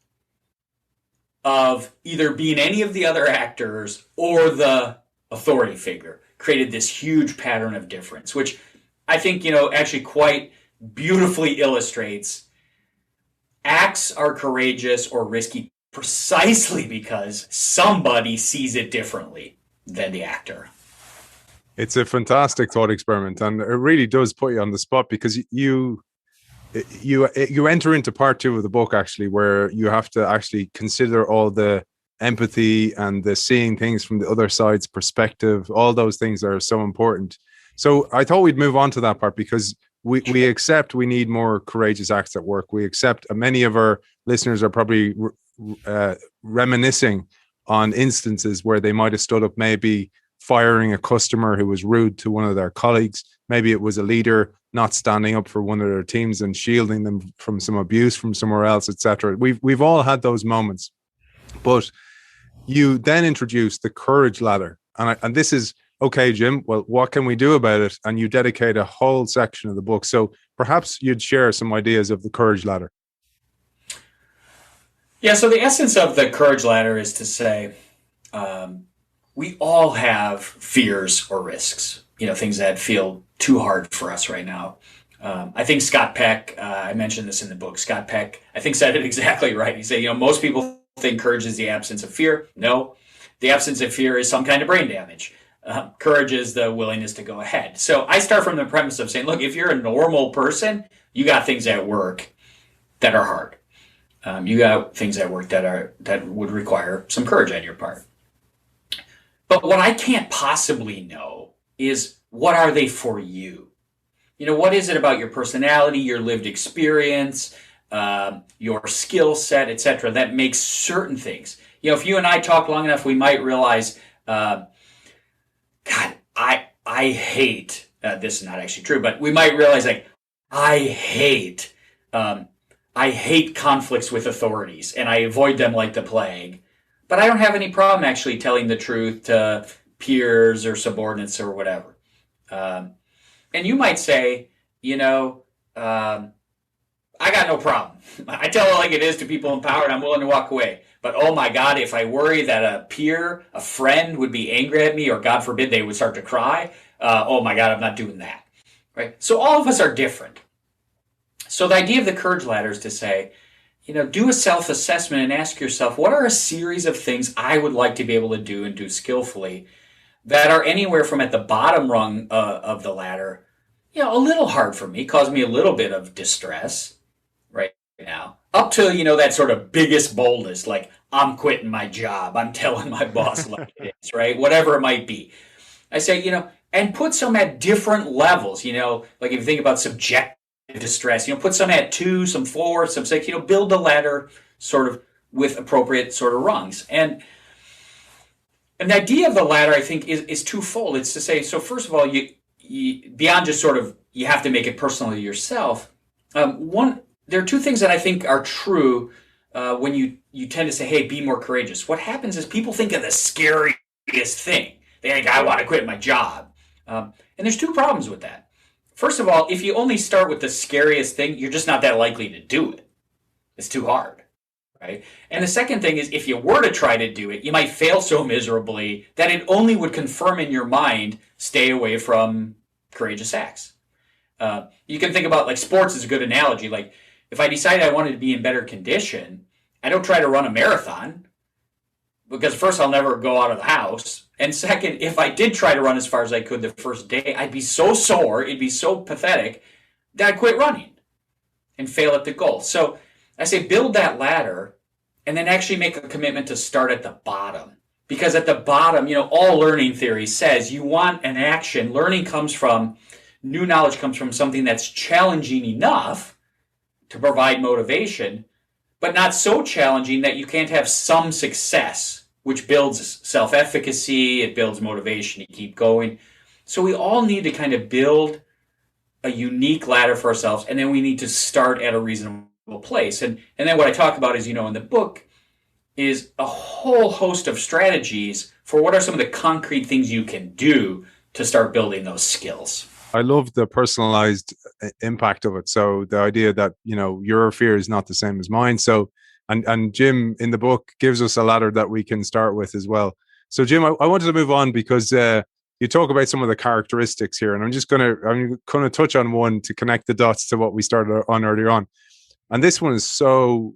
of either being any of the other actors or the authority figure created this huge pattern of difference, which I think, actually quite beautifully illustrates acts are courageous or risky precisely because somebody sees it differently than the actor. It's a fantastic thought experiment, and it really does put you on the spot, because you enter into part 2 of the book, actually, where you have to actually consider all the empathy and the seeing things from the other side's perspective. All those things are so important. So I thought we'd move on to that part, because we accept we need more courageous acts at work. We accept, many of our listeners are probably reminiscing on instances where they might have stood up, maybe firing a customer who was rude to one of their colleagues. Maybe it was a leader not standing up for one of their teams and shielding them from some abuse from somewhere else, etc. We've all had those moments. But you then introduce the courage ladder, and this is okay, Jim. Well, what can we do about it? And you dedicate a whole section of the book. So perhaps you'd share some ideas of the courage ladder. Yeah. So the essence of the courage ladder is to say, we all have fears or risks, things that feel too hard for us right now. I think Scott Peck, I mentioned this in the book, Scott Peck, I think said it exactly right. He said, most people think courage is the absence of fear. No, the absence of fear is some kind of brain damage. Courage is the willingness to go ahead. So I start from the premise of saying, look, if you're a normal person, you got things at work that are hard. You got things at work that would require some courage on your part. But what I can't possibly know is, what are they for you? What is it about your personality, your lived experience, your skill set, etc., that makes certain things? If you and I talk long enough, we might realize, God, I hate, this is not actually true, but we might realize, I hate conflicts with authorities, and I avoid them like the plague. But I don't have any problem actually telling the truth to peers or subordinates or whatever. And you might say, I got no problem. I tell it like it is to people in power, and I'm willing to walk away. But oh my God, if I worry that a peer, a friend would be angry at me, or God forbid they would start to cry, oh my God, I'm not doing that. Right? So all of us are different. So the idea of the courage ladder is to say, do a self-assessment and ask yourself, what are a series of things I would like to be able to do and do skillfully that are anywhere from at the bottom rung of the ladder, a little hard for me, cause me a little bit of distress right now, up to, that sort of biggest, boldest, like I'm quitting my job, I'm telling my boss like it is, right? Whatever it might be. I say, and put some at different levels, like if you think about subjective distress, put some at 2, some 4, some 6, build the ladder sort of with appropriate sort of rungs. And the idea of the ladder, I think, is twofold. It's to say, so first of all, you beyond just sort of, you have to make it personal to yourself. There are 2 things that I think are true when you tend to say, hey, be more courageous. What happens is people think of the scariest thing. They think, I want to quit my job. And there's 2 problems with that. First of all, if you only start with the scariest thing, you're just not that likely to do it. It's too hard, right? And the second thing is, if you were to try to do it, you might fail so miserably that it only would confirm in your mind, stay away from courageous acts. You can think about, like, sports is a good analogy. Like, if I decided I wanted to be in better condition, I don't try to run a marathon, because first, I'll never go out of the house. And second, if I did try to run as far as I could the first day, I'd be so sore, it'd be so pathetic, that I'd quit running and fail at the goal. So I say build that ladder and then actually make a commitment to start at the bottom. Because at the bottom, all learning theory says you want an action. New knowledge comes from something that's challenging enough to provide motivation, but not so challenging that you can't have some success, which builds self-efficacy, it builds motivation to keep going. So we all need to kind of build a unique ladder for ourselves, and then we need to start at a reasonable place. And then what I talk about is, in the book, is a whole host of strategies for what are some of the concrete things you can do to start building those skills. I love the personalized impact of it. So the idea that, your fear is not the same as mine. So, and Jim in the book gives us a ladder that we can start with as well. So Jim, I wanted to move on because you talk about some of the characteristics here, and I'm going to touch on one to connect the dots to what we started on earlier on. And this one is so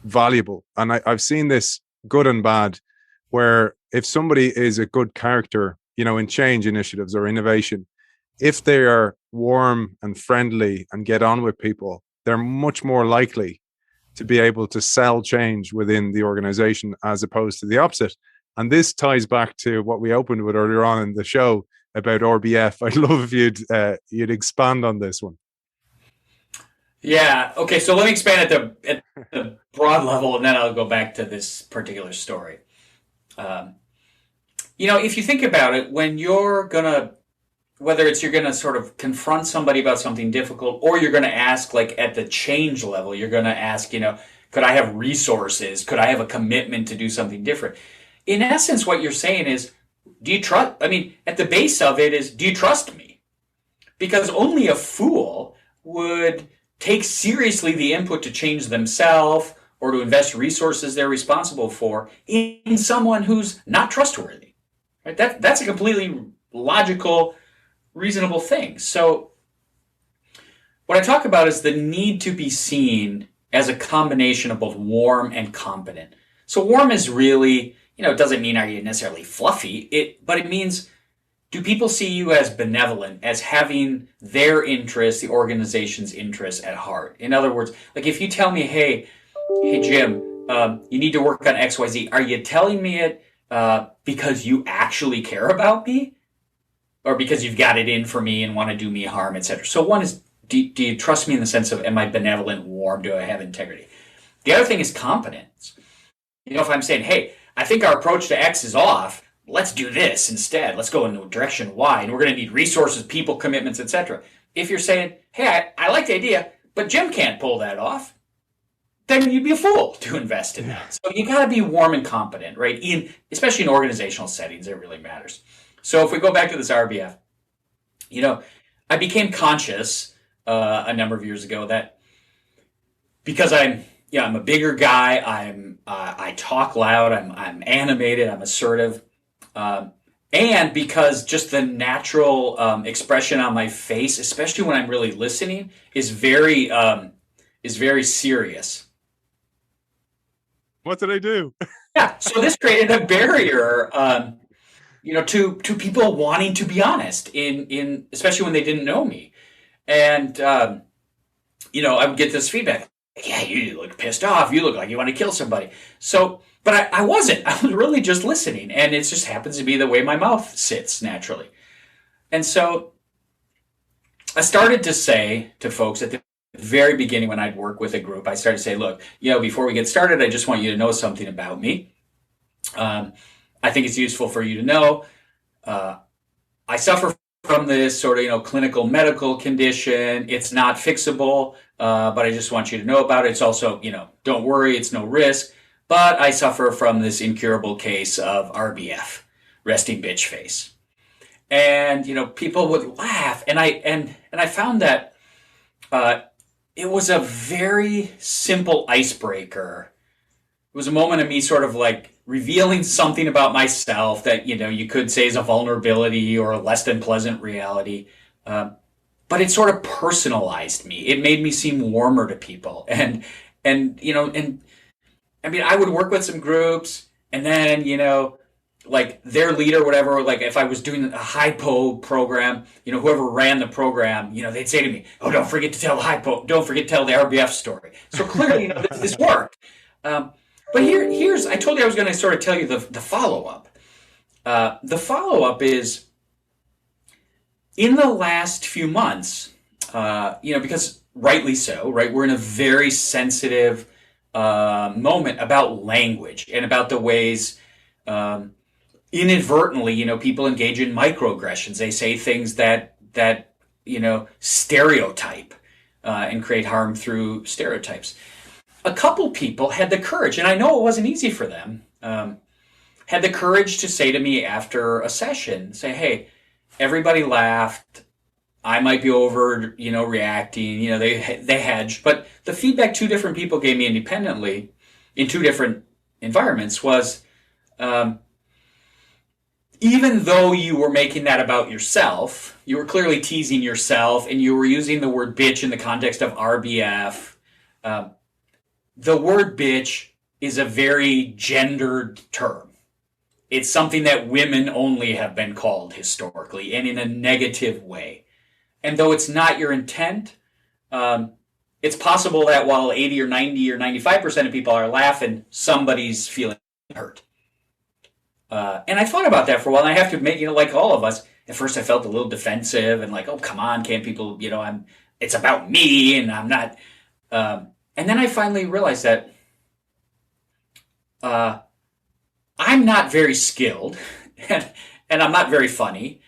valuable. And I've seen this good and bad, where if somebody is a good character, in change initiatives or innovation, if they are warm and friendly and get on with people, they're much more likely to be able to sell change within the organization as opposed to the opposite. And this ties back to what we opened with earlier on in the show about RBF. I'd love if you'd expand on this one. Yeah. Okay. So let me expand at the broad level, and then I'll go back to this particular story. If you think about it, when you're whether you're going to sort of confront somebody about something difficult, or you're going to ask, like at the change level, you're going to ask, could I have resources? Could I have a commitment to do something different? In essence, what you're saying is, do you trust? I mean, at the base of it is, do you trust me? Because only a fool would take seriously the input to change themselves or to invest resources they're responsible for in someone who's not trustworthy. Right? That's a completely logical, reasonable thing. So what I talk about is the need to be seen as a combination of both warm and competent. So warm is really, it doesn't mean are you necessarily fluffy, but it means, do people see you as benevolent, as having their interests, the organization's interests at heart? In other words, like if you tell me, hey Jim, you need to work on XYZ, are you telling me it because you actually care about me? Or because you've got it in for me and want to do me harm, etc. So one is, do you trust me in the sense of, am I benevolent, warm, do I have integrity? The other thing is competence. If I'm saying, hey, I think our approach to X is off, let's do this instead. Let's go in the direction Y, and we're going to need resources, people, commitments, etc. If you're saying, hey, I like the idea, but Jim can't pull that off, then you'd be a fool to invest in that. So you got to be warm and competent, right? Especially in organizational settings, it really matters. So if we go back to this RBF, I became conscious a number of years ago that because I'm a bigger guy, I talk loud, I'm animated, I'm assertive, and because just the natural expression on my face, especially when I'm really listening, is very serious. What did I do? Yeah, so this created a barrier. To people wanting to be honest, in especially when they didn't know me, and I would get this feedback. Yeah, you look pissed off. You look like you want to kill somebody. So, but I wasn't. I was really just listening, and it just happens to be the way my mouth sits naturally. And so, I started to say to folks at the very beginning when I'd work with a group, I started to say, look, before we get started, I just want you to know something about me. I think it's useful for you to know. I suffer from this sort of, clinical medical condition. It's not fixable, but I just want you to know about it. It's also, don't worry, it's no risk. But I suffer from this incurable case of RBF, resting bitch face. And, people would laugh. And I found that it was a very simple icebreaker. It was a moment of me sort of like revealing something about myself that, you could say is a vulnerability or a less than pleasant reality. But it sort of personalized me. It made me seem warmer to people. And I mean, I would work with some groups and then, like their leader, whatever, like if I was doing a hypo program, whoever ran the program, they'd say to me, oh, don't forget to tell the hypo, don't forget to tell the RBF story. So clearly, this worked. But here's I told you I was going to sort of tell you the follow up. The follow up is in the last few months, because rightly so, right? We're in a very sensitive moment about language and about the ways inadvertently, people engage in microaggressions. They say things that stereotype and create harm through stereotypes. A couple people had the courage, and I know it wasn't easy for them, had the courage to say to me after a session, say, hey, everybody laughed. I might be over, reacting. They hedged. But the feedback two different people gave me independently in two different environments was, even though you were making that about yourself, you were clearly teasing yourself, and you were using the word bitch in the context of RBF. The word bitch is a very gendered term. It's something that women only have been called historically, and in a negative way. And though it's not your intent, it's possible that while 80 or 90 or 95% of people are laughing, somebody's feeling hurt. And I thought about that for a while, and I have to admit, like all of us, at first I felt a little defensive and like, oh, come on, can't people, it's about me, and I'm not. And then I finally realized that I'm not very skilled, and I'm not very funny,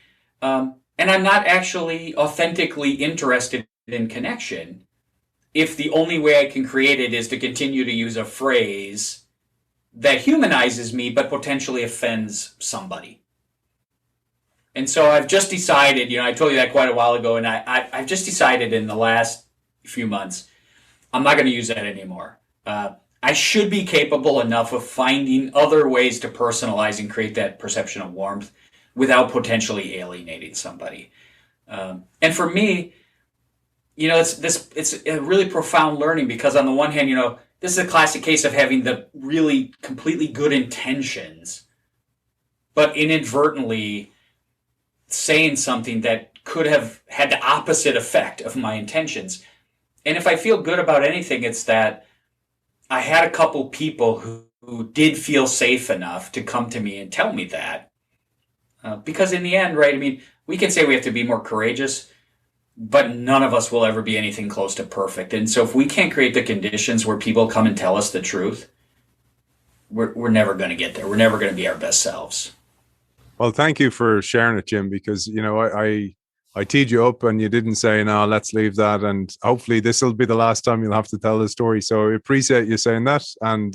and I'm not actually authentically interested in connection if the only way I can create it is to continue to use a phrase that humanizes me but potentially offends somebody. And so I've just decided, I told you that quite a while ago, and I've just decided in the last few months, I'm not going to use that anymore. I should be capable enough of finding other ways to personalize and create that perception of warmth without potentially alienating somebody. And for me, it's a really profound learning, because on the one hand, this is a classic case of having the really completely good intentions, but inadvertently saying something that could have had the opposite effect of my intentions. And if I feel good about anything, it's that I had a couple people who did feel safe enough to come to me and tell me that. Because in the end, right, we can say we have to be more courageous, but none of us will ever be anything close to perfect. And so if we can't create the conditions where people come and tell us the truth, we're never going to get there. We're never going to be our best selves. Well, thank you for sharing it, Jim, because, I teed you up and you didn't say, no, let's leave that. And hopefully this will be the last time you'll have to tell the story. So I appreciate you saying that. And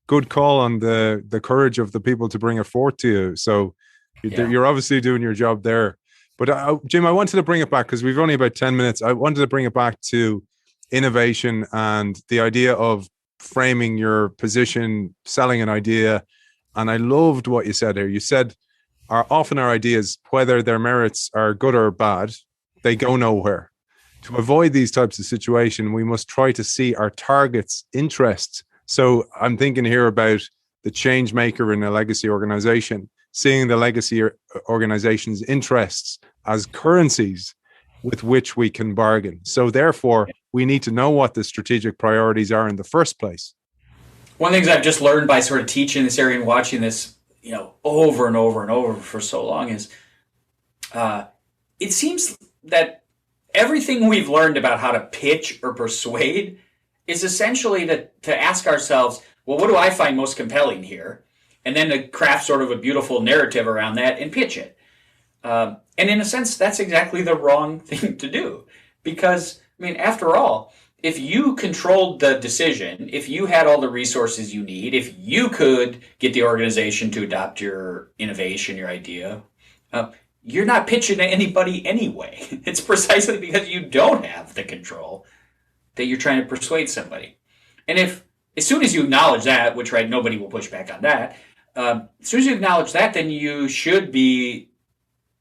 good call on the courage of the people to bring it forth to you. So you're obviously doing your job there. But Jim, I wanted to bring it back, because we've only about 10 minutes. I wanted to bring it back to innovation and the idea of framing your position, selling an idea. And I loved what you said here. You said, often our ideas, whether their merits are good or bad, they go nowhere. To avoid these types of situations, we must try to see our target's interests. So I'm thinking here about the change maker in a legacy organization, seeing the legacy organization's interests as currencies with which we can bargain. So therefore, we need to know what the strategic priorities are in the first place. One of the things I've just learned by sort of teaching this area and watching this, over and over and over for so long is, it seems that everything we've learned about how to pitch or persuade is essentially to ask ourselves, well, what do I find most compelling here? And then to craft sort of a beautiful narrative around that and pitch it. And in a sense, that's exactly the wrong thing to do. Because, after all, if you controlled the decision, if you had all the resources you need, if you could get the organization to adopt your innovation, your idea, you're not pitching to anybody anyway. It's precisely because you don't have the control that you're trying to persuade somebody. And as soon as you acknowledge that, which, right, nobody will push back on that, as soon as you acknowledge that, then you should be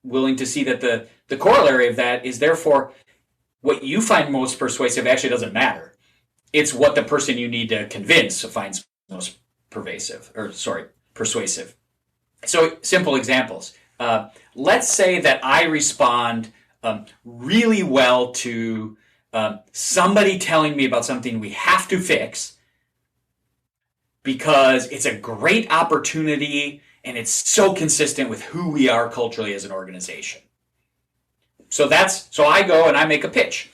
willing to see that the corollary of that is, therefore, what you find most persuasive actually doesn't matter. It's what the person you need to convince finds most persuasive. So, simple examples. Let's say that I respond really well to somebody telling me about something we have to fix, because it's a great opportunity and it's so consistent with who we are culturally as an organization. So I go and I make a pitch.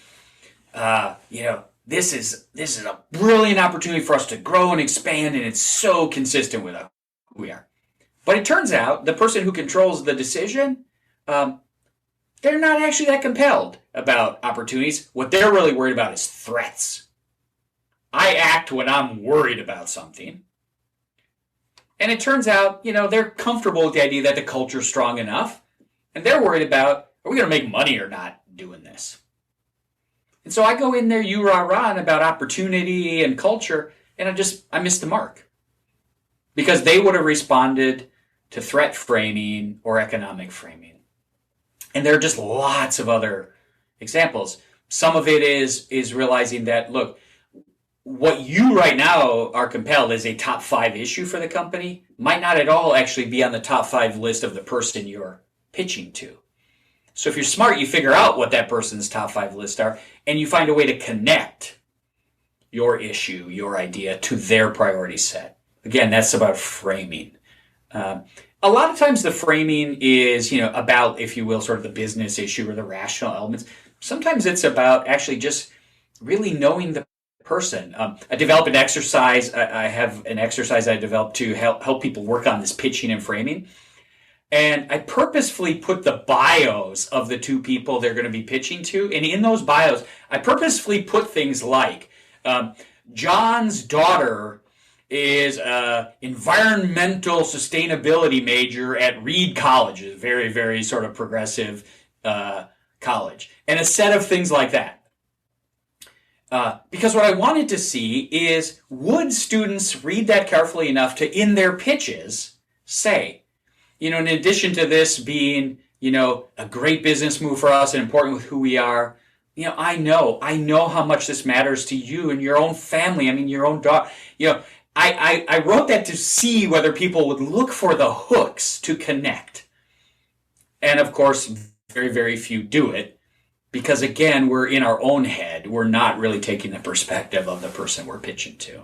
This is a brilliant opportunity for us to grow and expand, and it's so consistent with who we are. But it turns out the person who controls the decision, they're not actually that compelled about opportunities. What they're really worried about is threats. I act when I'm worried about something. And it turns out, they're comfortable with the idea that the culture's strong enough, and they're worried about, are we going to make money or not doing this? And so I go in there, rah-rah about opportunity and culture, and I missed the mark. Because they would have responded to threat framing or economic framing. And there are just lots of other examples. Some of it is realizing that, look, what you right now are compelled is a top 5 issue for the company might not at all actually be on the top 5 list of the person you're pitching to. So if you're smart, you figure out what that person's top 5 lists are, and you find a way to connect your issue, your idea, to their priority set. Again, that's about framing. A lot of times the framing is, about, if you will, sort of the business issue or the rational elements. Sometimes it's about actually just really knowing the person. I develop an exercise. I have an exercise I developed to help people work on this pitching and framing. And I purposefully put the bios of the 2 people they're going to be pitching to. And in those bios, I purposefully put things like, John's daughter is an environmental sustainability major at Reed College, a very, very sort of progressive college. And a set of things like that. Because what I wanted to see is, would students read that carefully enough to, in their pitches, say, in addition to this being, a great business move for us and important with who we are, I know how much this matters to you and your own family. I mean, your own daughter. I wrote that to see whether people would look for the hooks to connect. And of course, very, very few do it. Because again, we're in our own head. We're not really taking the perspective of the person we're pitching to.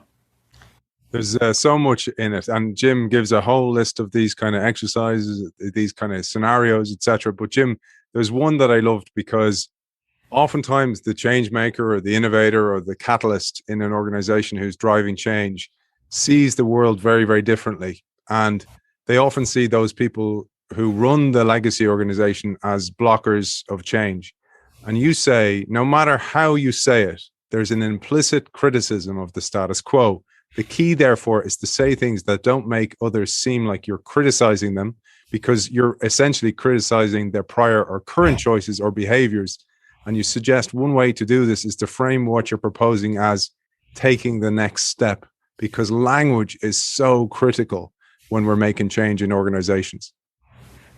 There's so much in it. And Jim gives a whole list of these kind of exercises, these kind of scenarios, etc. But Jim, there's one that I loved because oftentimes the change maker or the innovator or the catalyst in an organization who's driving change sees the world very, very differently. And they often see those people who run the legacy organization as blockers of change. And you say, no matter how you say it, there's an implicit criticism of the status quo. The key, therefore, is to say things that don't make others seem like you're criticizing them, because you're essentially criticizing their prior or current choices or behaviors. And you suggest one way to do this is to frame what you're proposing as taking the next step, because language is so critical when we're making change in organizations.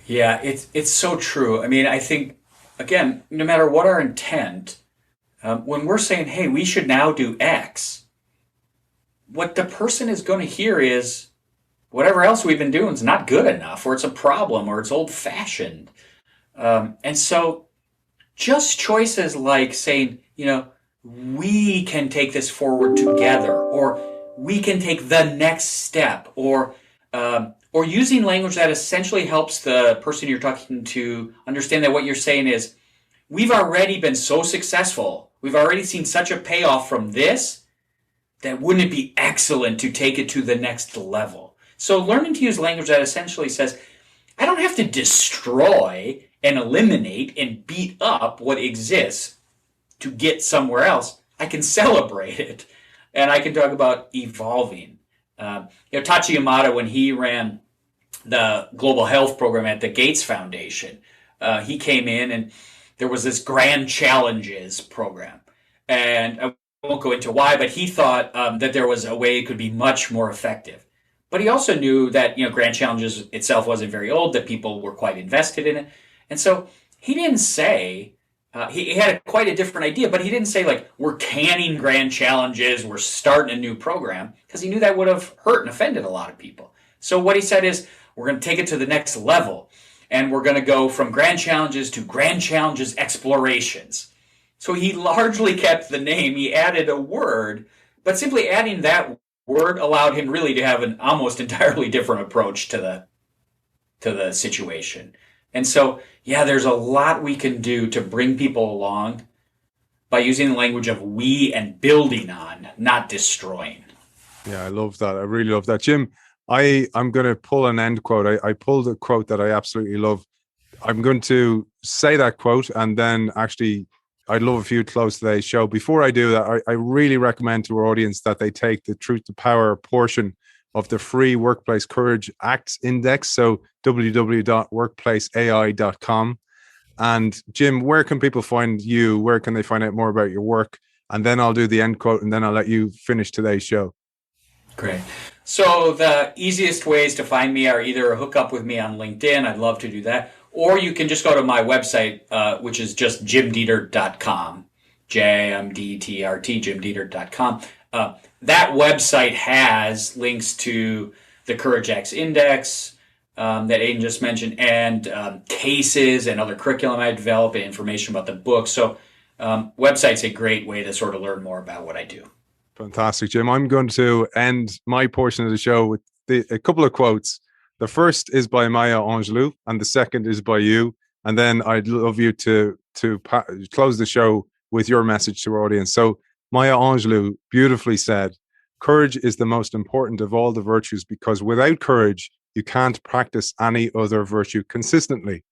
Yeah, it's so true. I mean, I think, again, no matter what our intent, when we're saying, hey, we should now do X, what the person is going to hear is whatever else we've been doing is not good enough, or it's a problem, or it's old-fashioned. And so just choices like saying, we can take this forward together, or we can take the next step, or using language that essentially helps the person you're talking to understand that what you're saying is, we've already been so successful, we've already seen such a payoff from this, that wouldn't it be excellent to take it to the next level? So learning to use language that essentially says, I don't have to destroy and eliminate and beat up what exists to get somewhere else. I can celebrate it, and I can talk about evolving. Tachi Yamada, when he ran the global health program at the Gates Foundation, he came in and there was this Grand Challenges program. And I won't go into why, but he thought that there was a way it could be much more effective. But he also knew that, Grand Challenges itself wasn't very old, that people were quite invested in it. And so he didn't say, he had quite a different idea, but he didn't say, like, we're canning Grand Challenges, we're starting a new program, because he knew that would have hurt and offended a lot of people. So what he said is, we're going to take it to the next level, and we're going to go from Grand Challenges to Grand Challenges Explorations. So he largely kept the name. He added a word, but simply adding that word allowed him really to have an almost entirely different approach to the situation. And so, yeah, there's a lot we can do to bring people along by using the language of we and building on, not destroying. Yeah, I love that. I really love that. Jim, I'm going to pull an end quote. I pulled a quote that I absolutely love. I'm going to say that quote, and then actually I'd love if you'd close today's show. Before I do that, I really recommend to our audience that they take the Truth to Power portion of the free Workplace Courage Acts Index. So www.workplaceai.com. And Jim, where can people find you? Where can they find out more about your work? And then I'll do the end quote, and then I'll let you finish today's show. Great. So the easiest ways to find me are either hook up with me on LinkedIn. I'd love to do that. Or you can just go to my website, which is just jimdetert.com. JIMDTRT, jimdetert.com. That website has links to the Courage Acts Index that Aidan just mentioned, and cases and other curriculum I develop, and information about the book. So website's a great way to sort of learn more about what I do. Fantastic, Jim. I'm going to end my portion of the show with a couple of quotes. The first is by Maya Angelou, and the second is by you. And then I'd love you to close the show with your message to our audience. So Maya Angelou beautifully said, "Courage is the most important of all the virtues, because without courage, you can't practice any other virtue consistently."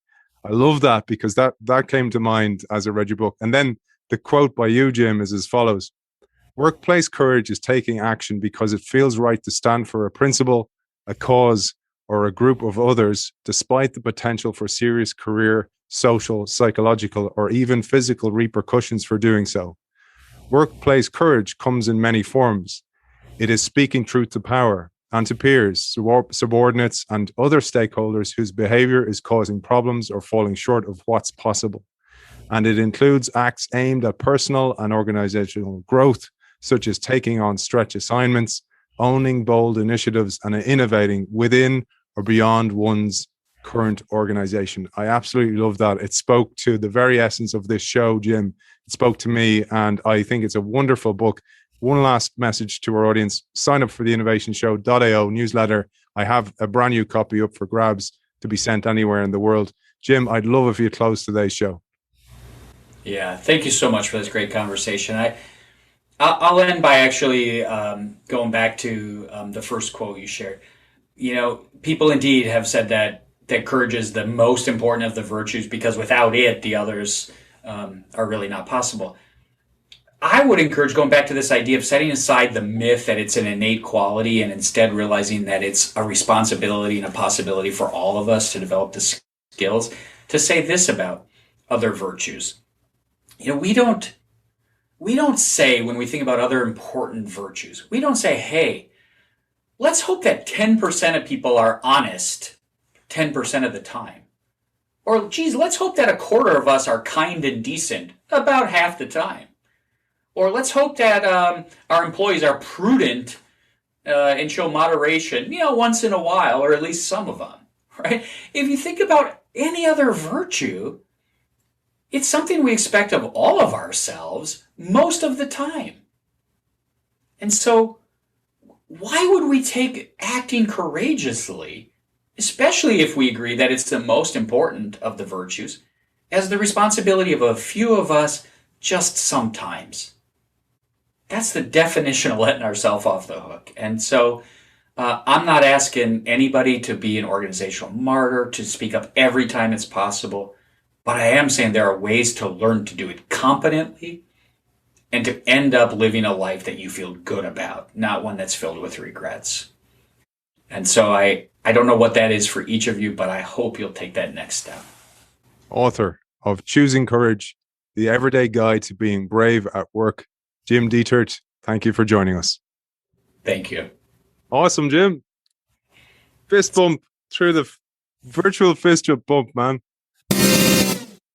I love that, because that came to mind as I read your book. And then the quote by you, Jim, is as follows: "Workplace courage is taking action because it feels right to stand for a principle, a cause, or a group of others, despite the potential for serious career, social, psychological, or even physical repercussions for doing so. Workplace courage comes in many forms. It is speaking truth to power and to peers, subordinates, and other stakeholders whose behavior is causing problems or falling short of what's possible. And it includes acts aimed at personal and organizational growth, such as taking on stretch assignments, owning bold initiatives, and innovating within or beyond one's current organization." I absolutely love that. It spoke to the very essence of this show, Jim. It spoke to me, and I think it's a wonderful book. One last message to our audience: sign up for the innovationshow.io newsletter. I have a brand new copy up for grabs to be sent anywhere in the world. Jim, I'd love if you close today's show. Yeah, thank you so much for this great conversation. I'll end by actually going back to the first quote you shared. You know, people indeed have said that courage is the most important of the virtues, because without it, the others are really not possible. I would encourage going back to this idea of setting aside the myth that it's an innate quality, and instead realizing that it's a responsibility and a possibility for all of us to develop the skills to say this about other virtues. You know, we don't say, when we think about other important virtues, we don't say, hey, let's hope that 10% of people are honest 10% of the time. Or, geez, let's hope that a quarter of us are kind and decent about half the time. Or let's hope that our employees are prudent and show moderation, once in a while, or at least some of them, right? If you think about any other virtue, it's something we expect of all of ourselves most of the time. And so, why would we take acting courageously, especially if we agree that it's the most important of the virtues, as the responsibility of a few of us just sometimes? That's the definition of letting ourselves off the hook. And so I'm not asking anybody to be an organizational martyr, to speak up every time it's possible, but I am saying there are ways to learn to do it competently and to end up living a life that you feel good about, not one that's filled with regrets. And so I don't know what that is for each of you, but I hope you'll take that next step. Author of Choosing Courage, The Everyday Guide to Being Brave at Work, Jim Detert, thank you for joining us. Thank you. Awesome, Jim. Fist bump through the virtual fist bump, man.